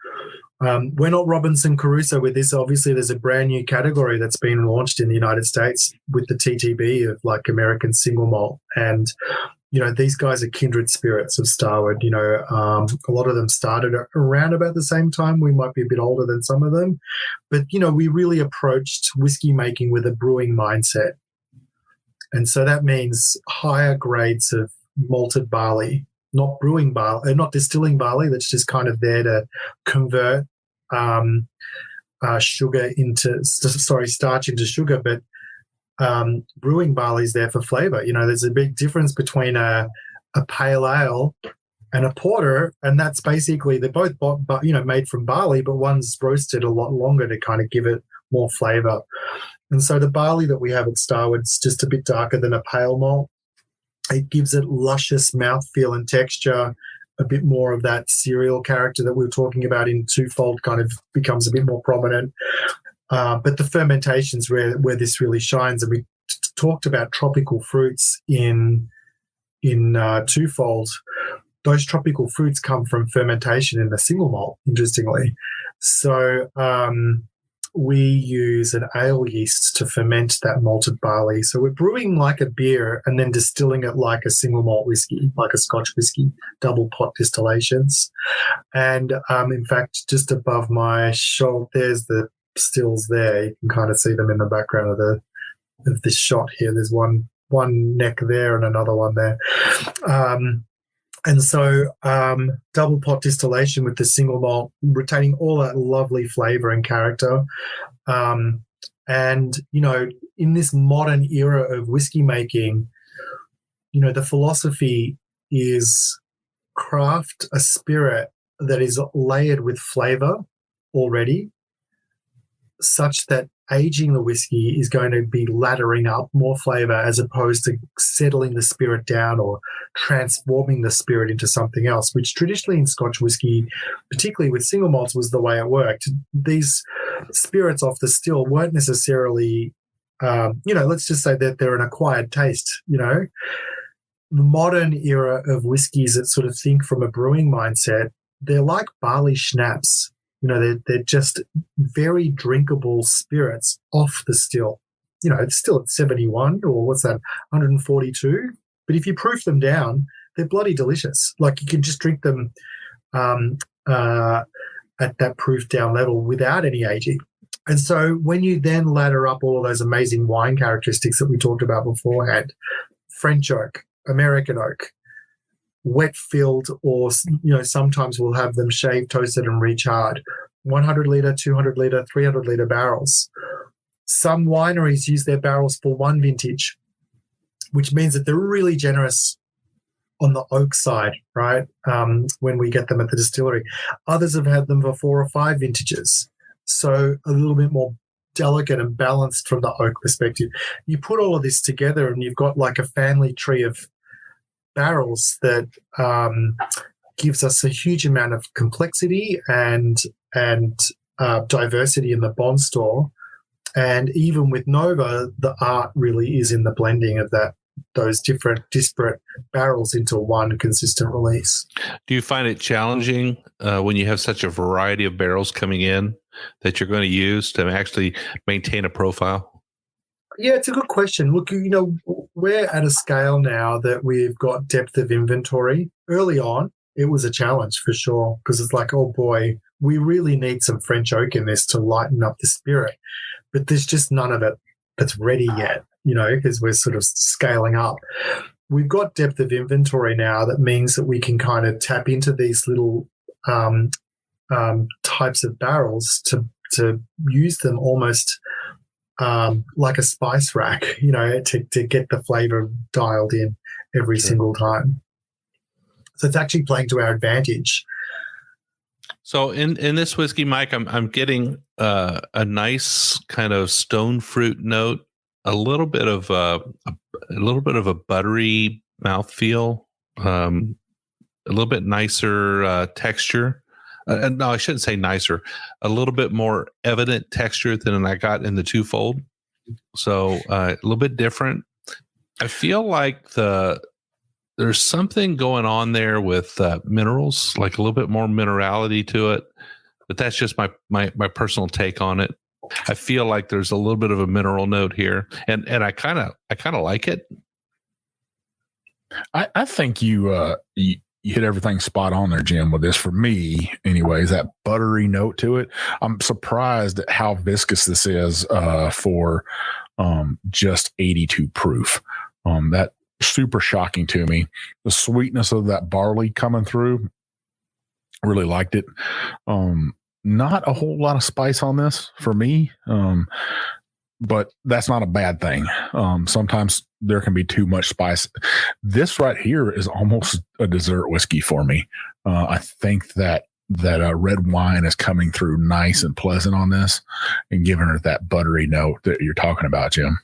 We're not Robinson Crusoe with this. Obviously, there's a brand new category that's been launched in the United States with the TTB of like American single malt. And, you know, these guys are kindred spirits of Starward. You know, a lot of them started around about the same time. We might be a bit older than some of them. But, you know, we really approached whiskey making with a brewing mindset. And so that means higher grades of malted barley, not brewing barley, not distilling barley that's just kind of there to convert starch into sugar, but brewing barley is there for flavor. You know, there's a big difference between a pale ale and a porter, and that's basically they're both you know made from barley, but one's roasted a lot longer to kind of give it more flavor. And so the barley that we have at Starward's just a bit darker than a pale malt. It gives it luscious mouthfeel and texture, a bit more of that cereal character that we were talking about in Twofold kind of becomes a bit more prominent. But the fermentation's where this really shines. And we talked about tropical fruits in Twofold. Those tropical fruits come from fermentation in the single malt, interestingly. So we use an ale yeast to ferment that malted barley. So we're brewing like a beer and then distilling it like a single malt whiskey, like a Scotch whiskey, double pot distillations. And in fact, just above my shoulder, there's the stills there. You can kind of see them in the background of this shot here. There's one neck there and another one there. And so double pot distillation with the single malt, retaining all that lovely flavor and character. And, you know, in this modern era of whiskey making, you know, the philosophy is craft a spirit that is layered with flavor already, such that aging the whiskey is going to be laddering up more flavor as opposed to settling the spirit down or transforming the spirit into something else, which traditionally in Scotch whiskey, particularly with single malts, was the way it worked. These spirits off the still weren't necessarily, you know, let's just say that they're an acquired taste, you know. The modern era of whiskeys that sort of think from a brewing mindset, they're like barley schnapps. You know, they're just very drinkable spirits off the still. You know, it's still at 71 or what's that, 142. But if you proof them down, they're bloody delicious. Like you can just drink them at that proof down level without any aging. And so when you then ladder up all of those amazing wine characteristics that we talked about beforehand, French oak, American oak, wet filled, or, you know, sometimes we'll have them shaved, toasted, and recharred. 100 litre, 200 litre, 300 litre barrels. Some wineries use their barrels for one vintage, which means that they're really generous on the oak side, right? When we get them at the distillery. Others have had them for 4 or 5 vintages. So a little bit more delicate and balanced from the oak perspective. You put all of this together and you've got like a family tree of barrels that gives us a huge amount of complexity and diversity in the bond store. And even with Nova, the art really is in the blending of those different disparate barrels into one consistent release. Do you find it challenging when you have such a variety of barrels coming in that you're going to use to actually maintain a profile? Yeah, it's a good question. Look, we're at a scale now that we've got depth of inventory. Early on, it was a challenge for sure, because it's like, oh boy, we really need some French oak in this to lighten up the spirit. But there's just none of it that's ready yet, because we're sort of scaling up. We've got depth of inventory now that means that we can kind of tap into these little types of barrels to use them almost like a spice rack, to get the flavor dialed in every single time. So it's actually playing to our advantage. So in this whiskey, Mike, I'm getting a nice kind of stone fruit note, a little bit of a buttery mouthfeel, a little bit nicer texture. No, I shouldn't say nicer. A little bit more evident texture than I got in the Twofold. So a little bit different. I feel like there's something going on there with minerals, like a little bit more minerality to it. But that's just my personal take on it. I feel like there's a little bit of a mineral note here, and I kind of like it. I think you hit everything spot on there, Jim, with this. For me, anyways, that buttery note to it. I'm surprised at how viscous this is for just 82 proof. That super shocking to me. The sweetness of that barley coming through, really liked it. Not a whole lot of spice on this for me, but that's not a bad thing. Sometimes there can be too much spice. This right here is almost a dessert whiskey for me. I think that red wine is coming through nice and pleasant on this and giving her that buttery note that you're talking about, Jim.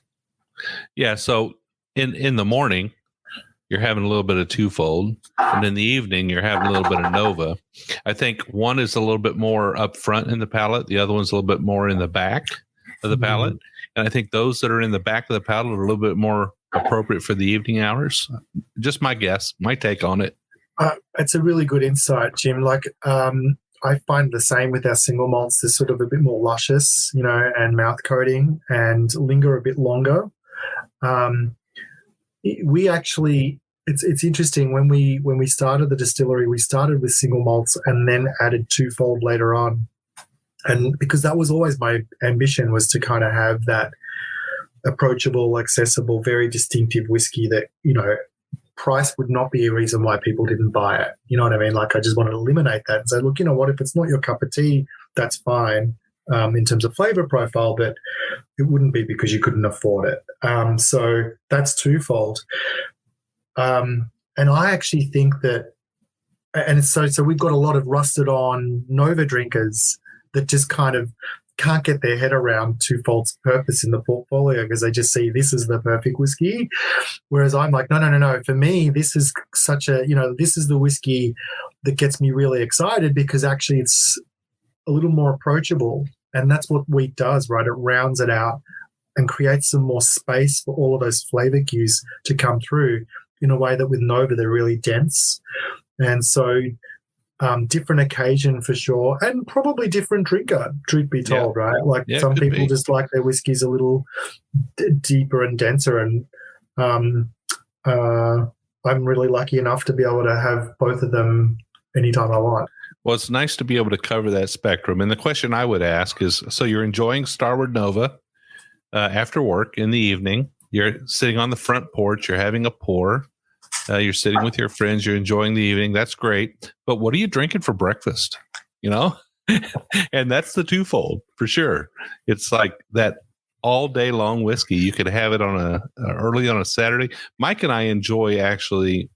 Yeah. So in the morning, you're having a little bit of Twofold, and in the evening, you're having a little bit of Nova. I think one is a little bit more up front in the palate. The other one's a little bit more in the back of the palate. And I think those that are in the back of the palate are a little bit more appropriate for the evening hours. Just my guess, my take on it. It's a really good insight, Jim. Like, I find the same with our single malts. They're sort of a bit more luscious, and mouth coating and linger a bit longer. We actually, it's interesting, when we started the distillery, we started with single malts and then added Twofold later on. And because that was always my ambition, was to kind of have that approachable, accessible, very distinctive whiskey that, price would not be a reason why people didn't buy it. You know what I mean? Like, I just wanted to eliminate that and say, look, what, if it's not your cup of tea, that's fine in terms of flavor profile, but it wouldn't be because you couldn't afford it. So that's Twofold. And I actually think that, and so we've got a lot of rusted on Nova drinkers that just kind of can't get their head around Twofold's purpose in the portfolio, because they just see this as the perfect whiskey. Whereas I'm like, no. For me, this is such a, this is the whiskey that gets me really excited, because actually it's a little more approachable. And that's what wheat does, right? It rounds it out and creates some more space for all of those flavor cues to come through in a way that with Nova, they're really dense. And so different occasion for sure, and probably different drinker, truth be told, right? Like, some people just like their whiskeys a little deeper and denser, and I'm really lucky enough to be able to have both of them anytime I want. Well, it's nice to be able to cover that spectrum. And the question I would ask is, so you're enjoying Starward Nova after work in the evening, you're sitting on the front porch, you're having a pour, you're sitting with your friends, you're enjoying the evening. That's great. But what are you drinking for breakfast? And that's the Twofold for sure. It's like that all day long whiskey. You could have it on early on a Saturday. Mike and I enjoy actually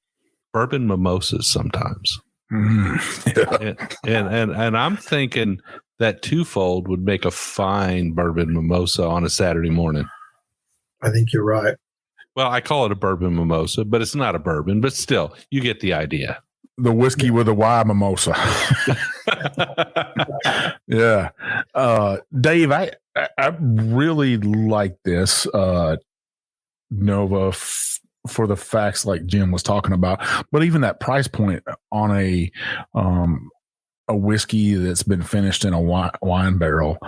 bourbon mimosas sometimes. Yeah. And I'm thinking that Twofold would make a fine bourbon mimosa on a Saturday morning. I think you're right. Well, I call it a bourbon mimosa, but it's not a bourbon, but still, you get the idea. The whiskey with a Y mimosa. Yeah. Dave, I really like this Nova for the facts like Jim was talking about, but even that price point on a whiskey that's been finished in a wine barrel,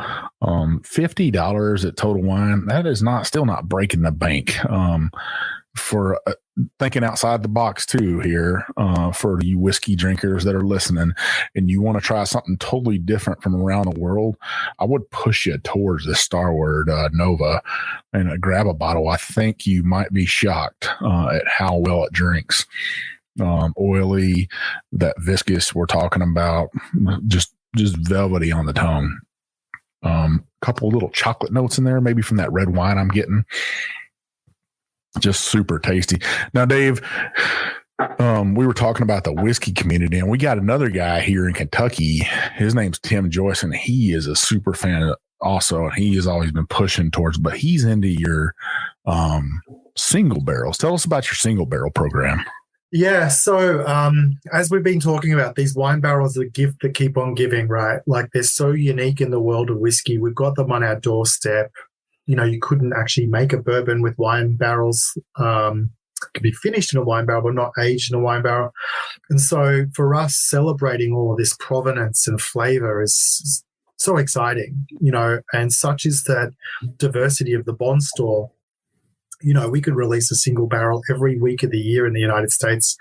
$50 at Total Wine, that is still not breaking the bank. For thinking outside the box too here, for you whiskey drinkers that are listening and you want to try something totally different from around the world, I would push you towards the Starward Nova and grab a bottle. I think you might be shocked at how well it drinks. Oily, that viscous we're talking about, just velvety on the tongue. Couple little chocolate notes in there, maybe from that red wine I'm getting. Just super tasty. Now, Dave, we were talking about the whiskey community, and we got another guy here in Kentucky. His name's Tim Joyce, and he is a super fan also, and he has always been pushing towards, but he's into your single barrels. Tell us about your single barrel program. Yeah, so as we've been talking about, these wine barrels are the gift that keep on giving, right? Like, they're so unique in the world of whiskey. We've got them on our doorstep. You know, you couldn't actually make a bourbon with wine barrels. It could be finished in a wine barrel, but not aged in a wine barrel. And so for us, celebrating all of this provenance and flavor is so exciting, you know, and such is that diversity of the bond store. You know, we could release a single barrel every week of the year in the United States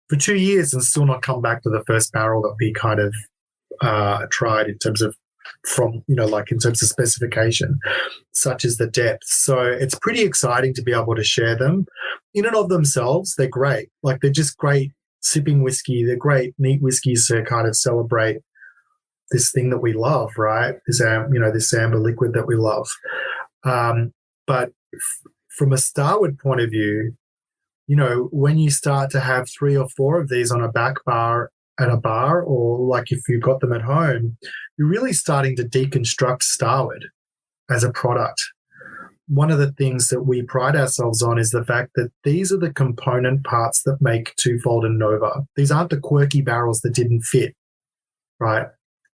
for 2 years and still not come back to the first barrel that we kind of tried in terms of in terms of specification, such as the depth. So it's pretty exciting to be able to share them. In and of themselves, they're great. Like, they're just great sipping whiskey. They're great, neat whiskeys to kind of celebrate this thing that we love, right? This amber liquid that we love. But from a Starward point of view, you know, when you start to have 3 or 4 of these on a back bar at a bar, or like if you've got them at home, you're really starting to deconstruct Starward as a product. One of the things that we pride ourselves on is the fact that these are the component parts that make Twofold and Nova. These aren't the quirky barrels that didn't fit, right?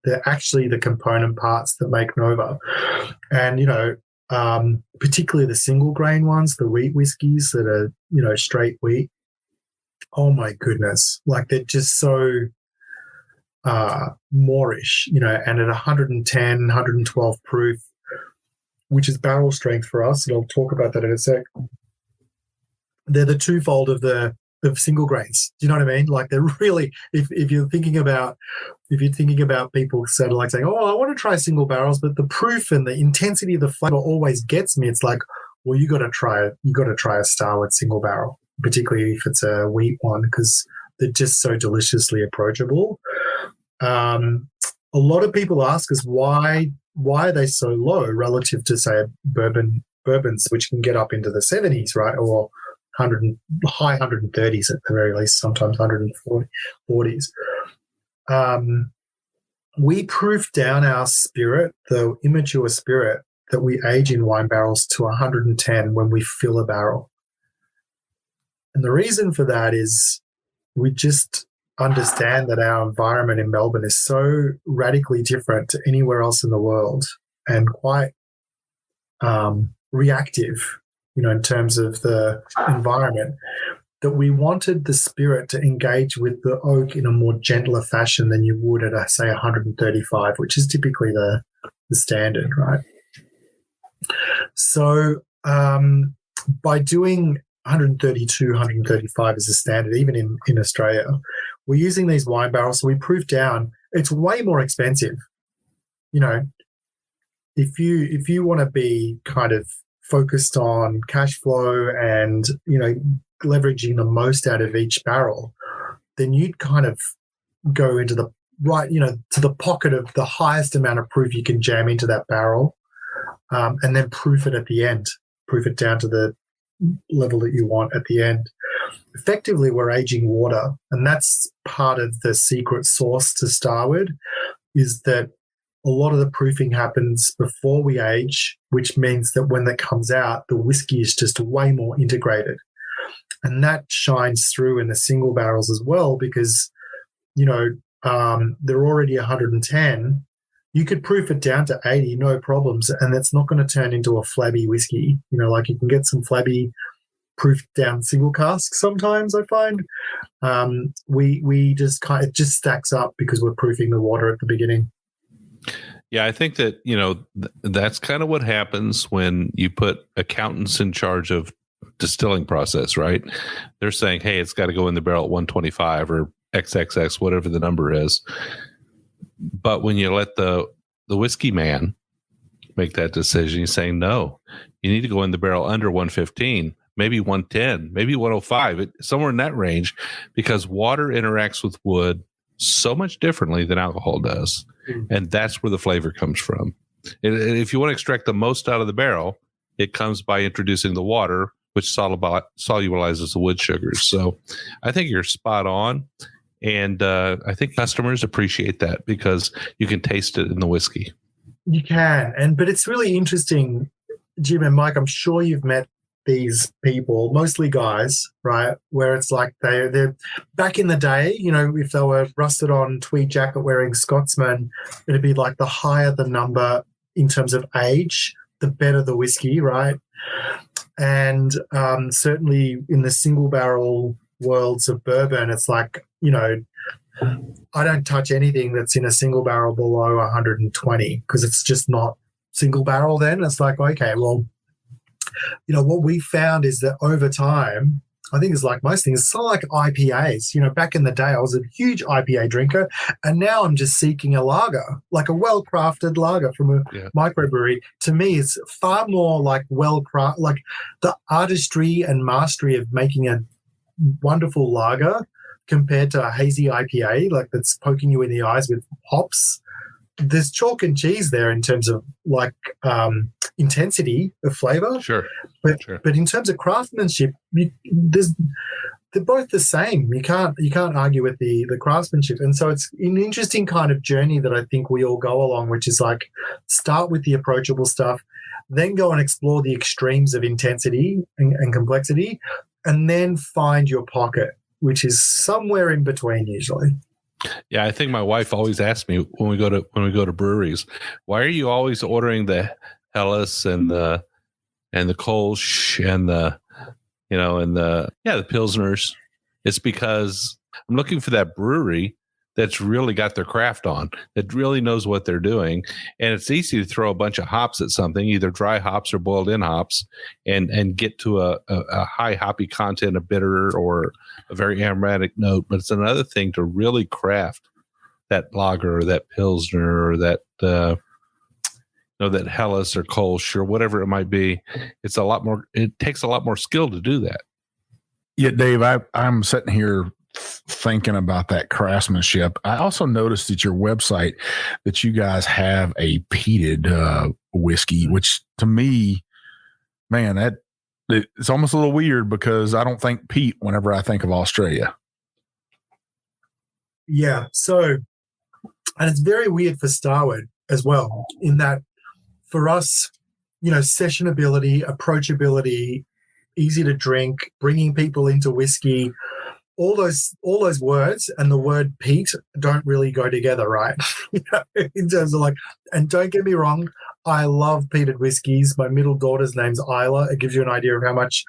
They're actually the component parts that make Nova. And, you know, particularly the single grain ones, the wheat whiskies that are, you know, straight wheat. Oh my goodness. Like, they're just so moreish, you know, and at 110, 112 proof, which is barrel strength for us, and I'll talk about that in a sec. They're the Twofold of single grains. Do you know what I mean? Like, they're really, if you're thinking about people sort of like saying, oh, I want to try single barrels, but the proof and the intensity of the flavor always gets me. It's like, well, you got to try a Starward single barrel, particularly if it's a wheat one, because they're just so deliciously approachable. A lot of people ask us why are they so low relative to, say, bourbons, which can get up into the 70s, right, or high 130s at the very least, sometimes 140s. We proof down our spirit, the immature spirit that we age in wine barrels, to 110 when we fill a barrel. And the reason for that is we just understand that our environment in Melbourne is so radically different to anywhere else in the world, and quite reactive, you know, in terms of the environment, that we wanted the spirit to engage with the oak in a more gentler fashion than you would at, say, 135, which is typically the standard, right? So by doing 132, 135 as a standard, even in Australia, we're using these wine barrels, so we proof down. It's way more expensive. You know, if you want to be kind of focused on cash flow and, you know, leveraging the most out of each barrel, then you'd kind of go into the right, you know, to the pocket of the highest amount of proof you can jam into that barrel, and then proof it at the end, proof it down to the level that you want at the end. effectively we're aging water. And that's part of the secret sauce to Starward, is that a lot of the proofing happens before we age, which means that when that comes out, the whiskey is just way more integrated. And that shines through in the single barrels as well, because, they're already 110. You could proof it down to 80, no problems, and that's not going to turn into a flabby whiskey. Like you can get some flabby proofed down single casks sometimes, I find. We just it just stacks up because we're proofing the water at the beginning. Yeah, I think that, that's kind of what happens when you put accountants in charge of distilling process, right? They're saying, hey, it's got to go in the barrel at 125 or XXX, whatever the number is. But when you let the whiskey man make that decision, he's saying, no, you need to go in the barrel under 115, maybe 110, maybe 105, somewhere in that range, because water interacts with wood so much differently than alcohol does. And that's where the flavor comes from. And if you want to extract the most out of the barrel, it comes by introducing the water, which solubilizes the wood sugars. So I think you're spot on. And I think customers appreciate that because you can taste it in the whiskey. You can. But it's really interesting, Jim and Mike, I'm sure you've met these people, mostly guys, right? Where it's like they're back in the day, if they were rusted on tweed jacket wearing Scotsman, it'd be like the higher the number in terms of age, the better the whiskey, right? And certainly in the single barrel worlds of bourbon, it's like, I don't touch anything that's in a single barrel below 120 because it's just not single barrel then. It's like, okay, well, what we found is that over time, I think it's like most things, it's sort of like IPAs. Back in the day, I was a huge IPA drinker, and now I'm just seeking a lager, like a well-crafted lager from a microbrewery. To me, it's far more like well-crafted, like the artistry and mastery of making a wonderful lager compared to a hazy IPA, like that's poking you in the eyes with hops. There's chalk and cheese there in terms of like intensity of flavor. Sure. But in terms of craftsmanship, they're both the same. You can't argue with the craftsmanship. And so it's an interesting kind of journey that I think we all go along, which is like start with the approachable stuff, then go and explore the extremes of intensity and complexity, and then find your pocket, which is somewhere in between usually. Yeah, I think my wife always asks me when we go to breweries, why are you always ordering the Helles and the Kolsch and the Pilsners? It's because I'm looking for that brewery that's really got their craft on, that really knows what they're doing. And it's easy to throw a bunch of hops at something, either dry hops or boiled in hops, and get to a high hoppy content, a bitter or a very aromatic note. But it's another thing to really craft that lager or that Pilsner or that that Helles or Kolsch or whatever it might be. It takes a lot more skill to do that. Yeah, Dave, I'm sitting here thinking about that craftsmanship. I also noticed at your website that you guys have a peated whiskey, which to me, man, it's almost a little weird because I don't think peat whenever I think of Australia. Yeah. So, and it's very weird for Starward as well, in that for us, sessionability, approachability, easy to drink, bringing people into whiskey, all those words and the word peat don't really go together, right? In terms of and don't get me wrong, I love peated whiskeys. My middle daughter's name's Isla. It gives you an idea of how much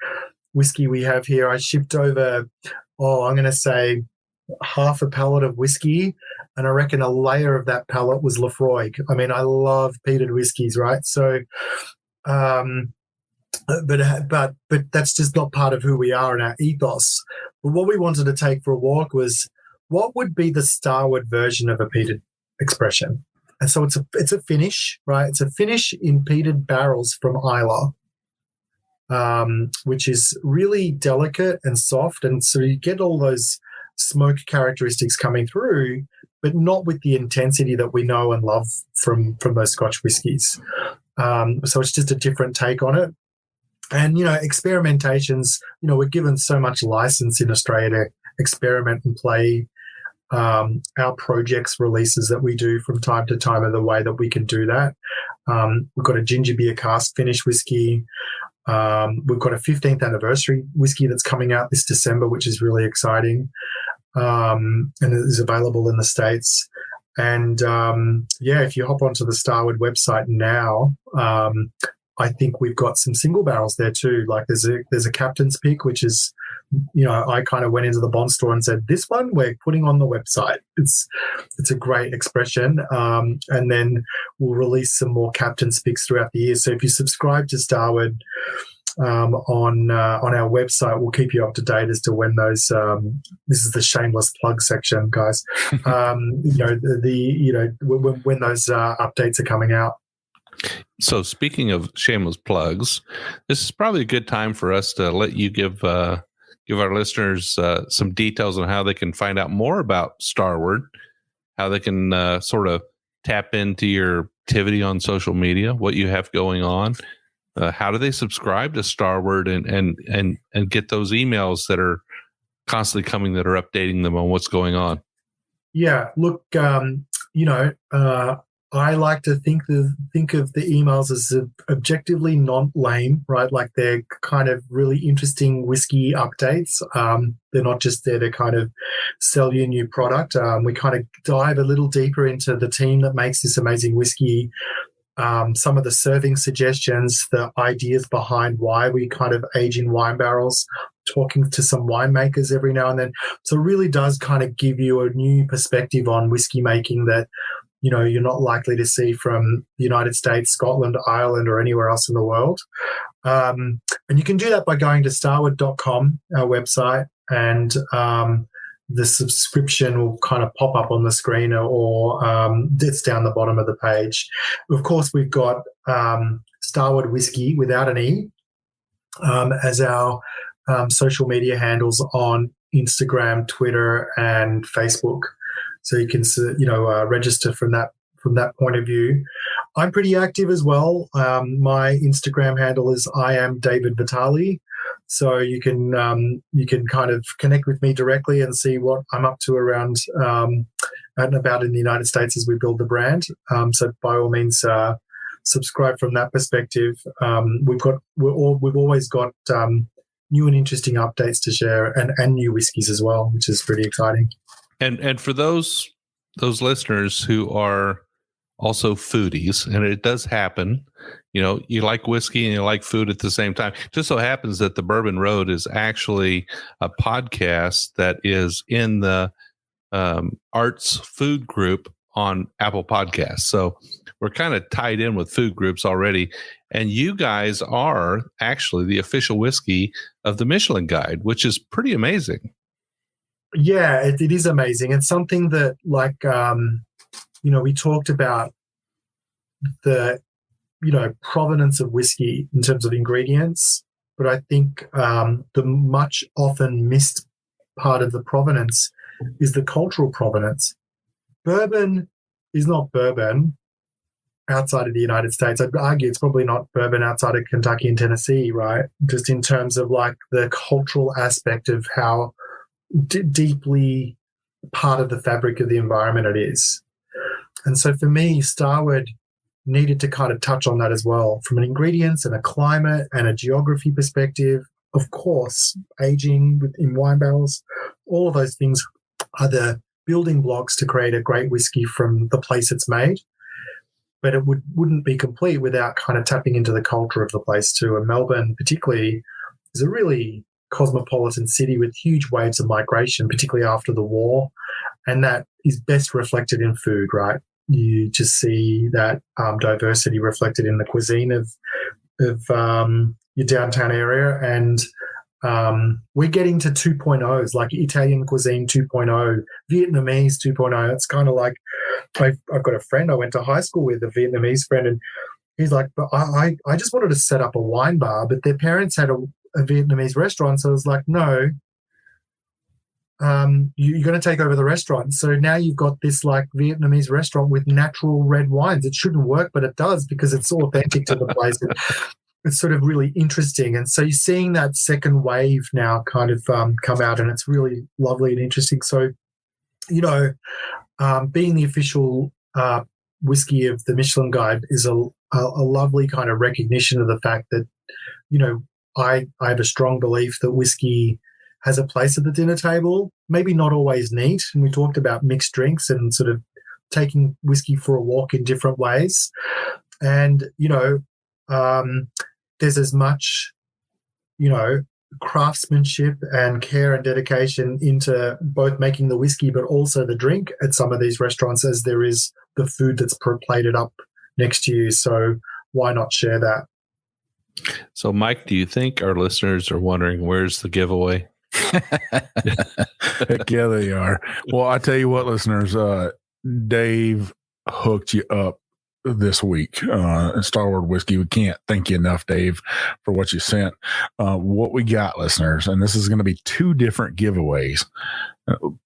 whiskey we have here. I shipped over, I'm going to say half a pallet of whiskey, and I reckon a layer of that pallet was Lafroig. I mean, I love peated whiskeys, right? So, but that's just not part of who we are and our ethos. But what we wanted to take for a walk was what would be the Starward version of a peated expression. And so it's a finish, right? It's a finish in peated barrels from Isla, which is really delicate and soft. And so you get all those smoke characteristics coming through, but not with the intensity that we know and love from those Scotch whiskies. So it's just a different take on it. And, experimentations, we're given so much license in Australia to experiment and play. Our projects releases that we do from time to time are the way that we can do that. We've got a ginger beer cask finish whiskey. We've got a 15th anniversary whiskey that's coming out this December, which is really exciting, and it is available in the States. And, if you hop onto the Starward website now, I think we've got some single barrels there too. Like there's a captain's pick, which is, I kind of went into the bond store and said, this one we're putting on the website. It's a great expression. And then we'll release some more captain's picks throughout the year. So if you subscribe to Starward on our website, we'll keep you up to date as to when those. This is the shameless plug section, guys. When those updates are coming out. So speaking of shameless plugs, this is probably a good time for us to let you give our listeners some details on how they can find out more about Starward, how they can sort of tap into your activity on social media, what you have going on. How do they subscribe to Starward and get those emails that are constantly coming that are updating them on what's going on? Yeah, look, I like to think of the emails as objectively not lame, right? Like they're kind of really interesting whiskey updates. They're not just there to kind of sell you a new product. We kind of dive a little deeper into the team that makes this amazing whiskey, some of the serving suggestions, the ideas behind why we kind of age in wine barrels, talking to some winemakers every now and then. So it really does kind of give you a new perspective on whiskey making that you're not likely to see from the United States, Scotland, Ireland, or anywhere else in the world. And you can do that by going to starward.com, our website, and the subscription will kind of pop up on the screen or it's down the bottom of the page. Of course, we've got Starward Whisky without an E as our social media handles on Instagram, Twitter, and Facebook. So you can, register from that point of view. I'm pretty active as well. My Instagram handle is I am David Vitale. So you can kind of connect with me directly and see what I'm up to around out and about in the United States as we build the brand. So by all means, subscribe from that perspective. We've always got new and interesting updates to share and new whiskies as well, which is pretty exciting. And for those listeners who are also foodies, and it does happen, you like whiskey and you like food at the same time. Just so happens that the Bourbon Road is actually a podcast that is in the arts food group on Apple Podcasts. So we're kind of tied in with food groups already. And you guys are actually the official whiskey of the Michelin Guide, which is pretty amazing. Yeah, it is amazing. It's something that, we talked about the, provenance of whiskey in terms of ingredients, but I think the much often missed part of the provenance is the cultural provenance. Bourbon is not bourbon outside of the United States. I'd argue it's probably not bourbon outside of Kentucky and Tennessee, right? Just in terms of the cultural aspect of how deeply part of the fabric of the environment it is. And so for me, Starward needed to kind of touch on that as well from an ingredients and a climate and a geography perspective. Of course, aging in wine barrels, all of those things are the building blocks to create a great whiskey from the place it's made. But it wouldn't be complete without kind of tapping into the culture of the place too. And Melbourne particularly is a really cosmopolitan city with huge waves of migration, particularly after the war, and that is best reflected in food, right? You just see that diversity reflected in the cuisine of your downtown area, and we're getting to 2.0s, like Italian cuisine 2.0, Vietnamese 2.0. It's kind of like I've got a friend I went to high school with, a Vietnamese friend, and he's like, but I just wanted to set up a wine bar, but their parents had a Vietnamese restaurant. So I was like, no, you're going to take over the restaurant. So now you've got this Vietnamese restaurant with natural red wines. It shouldn't work, but it does because it's authentic to the place. it's sort of really interesting. And so you're seeing that second wave now kind of come out, and it's really lovely and interesting. So, being the official whiskey of the Michelin Guide is a lovely kind of recognition of the fact that, I have a strong belief that whiskey has a place at the dinner table, maybe not always neat. And we talked about mixed drinks and sort of taking whiskey for a walk in different ways. And, there's as much, craftsmanship and care and dedication into both making the whiskey but also the drink at some of these restaurants as there is the food that's plated up next to you. So why not share that? So, Mike, do you think our listeners are wondering where's the giveaway? Heck yeah, they are. Well, I tell you what, listeners, Dave hooked you up this week. Starward Whisky. We can't thank you enough, Dave, for what you sent. What we got, listeners, and this is going to be 2 different giveaways.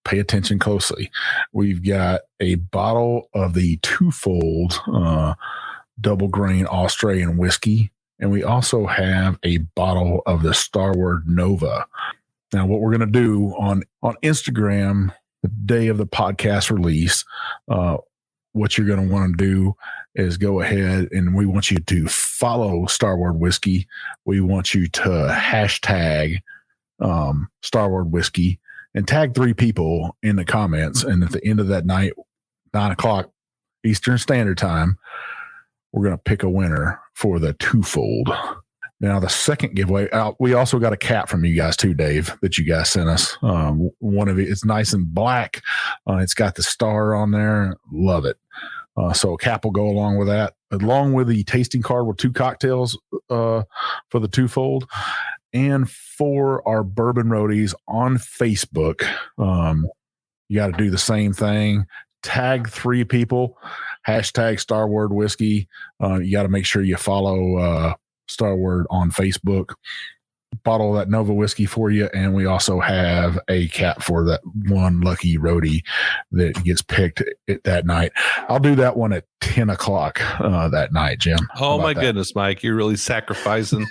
Pay attention closely. We've got a bottle of the Twofold double grain Australian whiskey, and we also have a bottle of the Starward Nova. Now, what we're going to do on Instagram the day of the podcast release, what you're going to want to do is go ahead and we want you to follow Starward Whisky. We want you to hashtag Starward Whisky and tag 3 people in the comments. And at the end of that night, 9:00 Eastern Standard Time, we're going to pick a winner for the Twofold. Now, the second giveaway, we also got a cap from you guys too, Dave, that you guys sent us. One of it, it's nice and black. It's got the star on there. Love it. So a cap will go along with that, along with the tasting card with 2 cocktails for the Twofold. And for our Bourbon Roadies on Facebook, you got to do the same thing. Tag 3 people, hashtag Starward Whisky. You got to make sure you follow Starward on Facebook. Bottle of that Nova whiskey for you, and we also have a cap for that one lucky roadie that gets picked that night. I'll do that one at 10:00 that night, Jim. Oh my goodness, Mike, you're really sacrificing.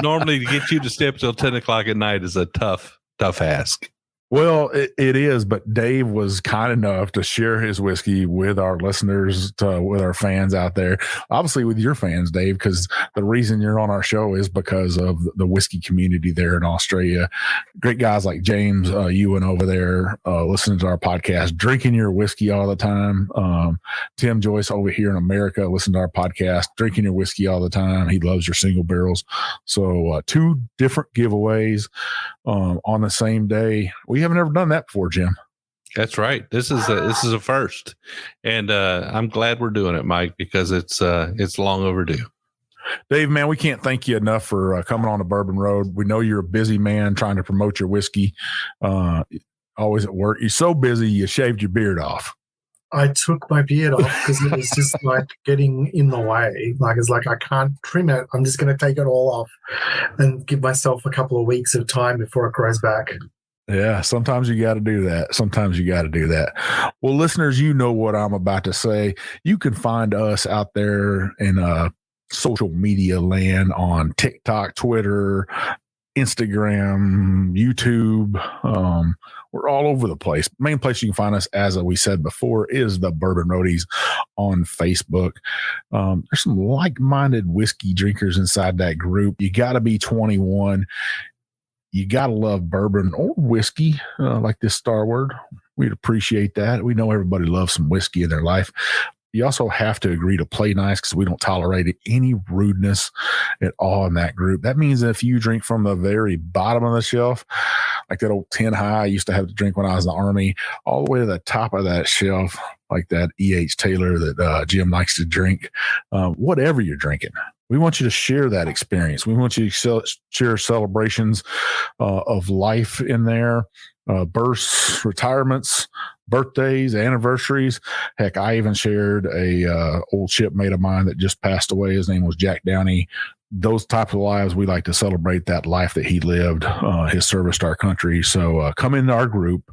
Normally, to get you to stay up till 10:00 at night is a tough ask. Well, it is, but Dave was kind enough to share his whiskey with our listeners, with our fans out there. Obviously, with your fans, Dave, because the reason you're on our show is because of the whiskey community there in Australia. Great guys like James Ewan over there listening to our podcast, drinking your whiskey all the time. Tim Joyce over here in America, listening to our podcast, drinking your whiskey all the time. He loves your single barrels. So 2 different giveaways on the same day. We haven't ever done that before, Jim. That's right. This is a first, and I'm glad we're doing it, Mike, because it's long overdue. Dave, man, we can't thank you enough for coming on the Bourbon Road. We know you're a busy man trying to promote your whiskey. Always at work. You're so busy you shaved your beard off. I took my beard off because it was just like getting in the way. Like, it's like I can't trim it. I'm just going to take it all off and give myself a couple of weeks of time before it grows back. Yeah, sometimes you got to do that. Well, listeners, you know what I'm about to say. You can find us out there in social media land on TikTok, Twitter, Instagram, YouTube. We're all over the place. Main place you can find us, as we said before, is the Bourbon Roadies on Facebook. There's some like-minded whiskey drinkers inside that group. You got to be 21. You got to love bourbon or whiskey like this Starward. We'd appreciate that. We know everybody loves some whiskey in their life. You also have to agree to play nice because we don't tolerate any rudeness at all in that group. That means that if you drink from the very bottom of the shelf, like that old 10 high I used to have to drink when I was in the Army, all the way to the top of that shelf, like that E.H. Taylor that Jim likes to drink, whatever you're drinking. We want you to share that experience. We want you to share celebrations of life in there, births, retirements, birthdays, anniversaries. Heck, I even shared a old shipmate of mine that just passed away. His name was Jack Downey. Those types of lives, we like to celebrate that life that he lived, his service to our country. So come into our group,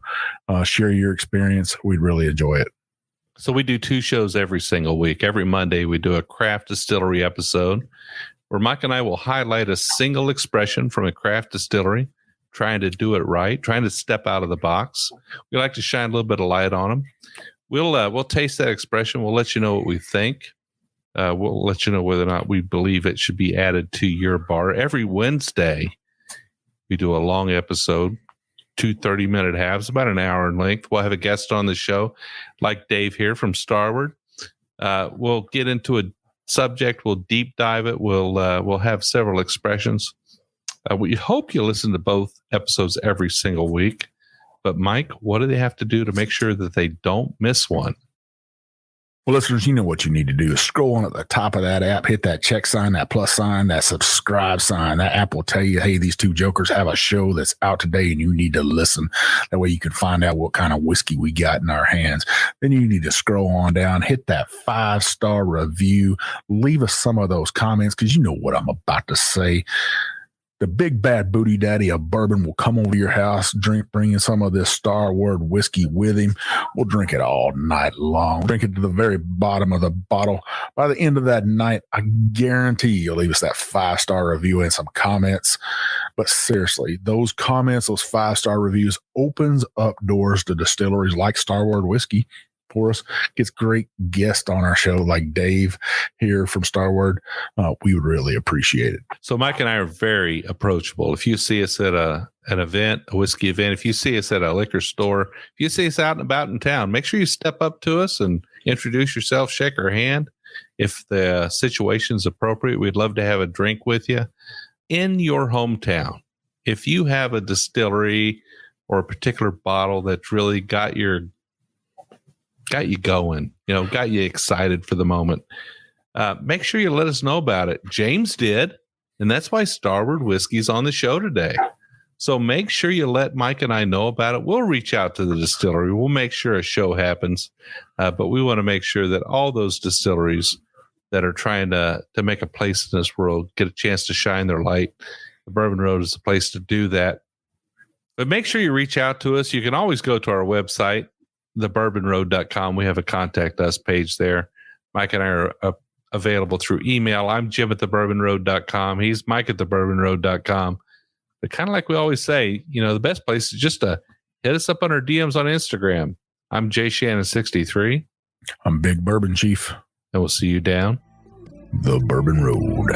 share your experience. We'd really enjoy it. So we do 2 shows every single week. Every Monday, we do a craft distillery episode. where Mike and I will highlight a single expression from a craft distillery, trying to do it right, trying to step out of the box. We like to shine a little bit of light on them. We'll taste that expression. We'll let you know what we think. We'll let you know whether or not we believe it should be added to your bar. Every Wednesday, we do a long episode, 2 30-minute halves, about an hour in length. We'll have a guest on the show, like Dave here from Starward. We'll get into a subject. We'll deep dive it. We'll have several expressions. We hope you listen to both episodes every single week. But Mike, what do they have to do to make sure that they don't miss one? Well, listeners, you know what you need to do is scroll on at the top of that app, hit that check sign, that plus sign, that subscribe sign. That app will tell you, hey, these two jokers have a show that's out today and you need to listen. That way you can find out what kind of whiskey we got in our hands. Then you need to scroll on down, hit that 5-star review, leave us some of those comments because you know what I'm about to say. The big bad booty daddy of bourbon will come over to your house, bringing some of this Starward whiskey with him. We'll drink it all night long. Drink it to the very bottom of the bottle. By the end of that night, I guarantee you'll leave us that 5-star review and some comments. But seriously, those comments, those 5-star reviews opens up doors to distilleries like Starward Whiskey for us. Gets great guests on our show like Dave here from Starward. We would really appreciate it. So Mike and I are very approachable. If you see us at an event, a whiskey event, if you see us at a liquor store, if you see us out and about in town, make sure you step up to us and introduce yourself, shake our hand. If the situation's appropriate, we'd love to have a drink with you in your hometown. If you have a distillery or a particular bottle that's really got you going, got you excited for the moment, make sure you let us know about it. James did, and that's why Starward Whiskey's on the show today. So make sure you let Mike and I know about it. We'll reach out to the distillery. We'll make sure a show happens, but we want to make sure that all those distilleries that are trying to make a place in this world get a chance to shine their light. The Bourbon Road is the place to do that. But make sure you reach out to us. You can always go to our website, thebourbonroad.com. We have a contact us page there. Mike and I are available through email. I'm Jim at thebourbonroad.com. He's Mike at thebourbonroad.com. But kind of like we always say, the best place is just to hit us up on our DMs on Instagram. I'm Jay Shannon63. I'm Big Bourbon Chief. And we'll see you down the Bourbon Road.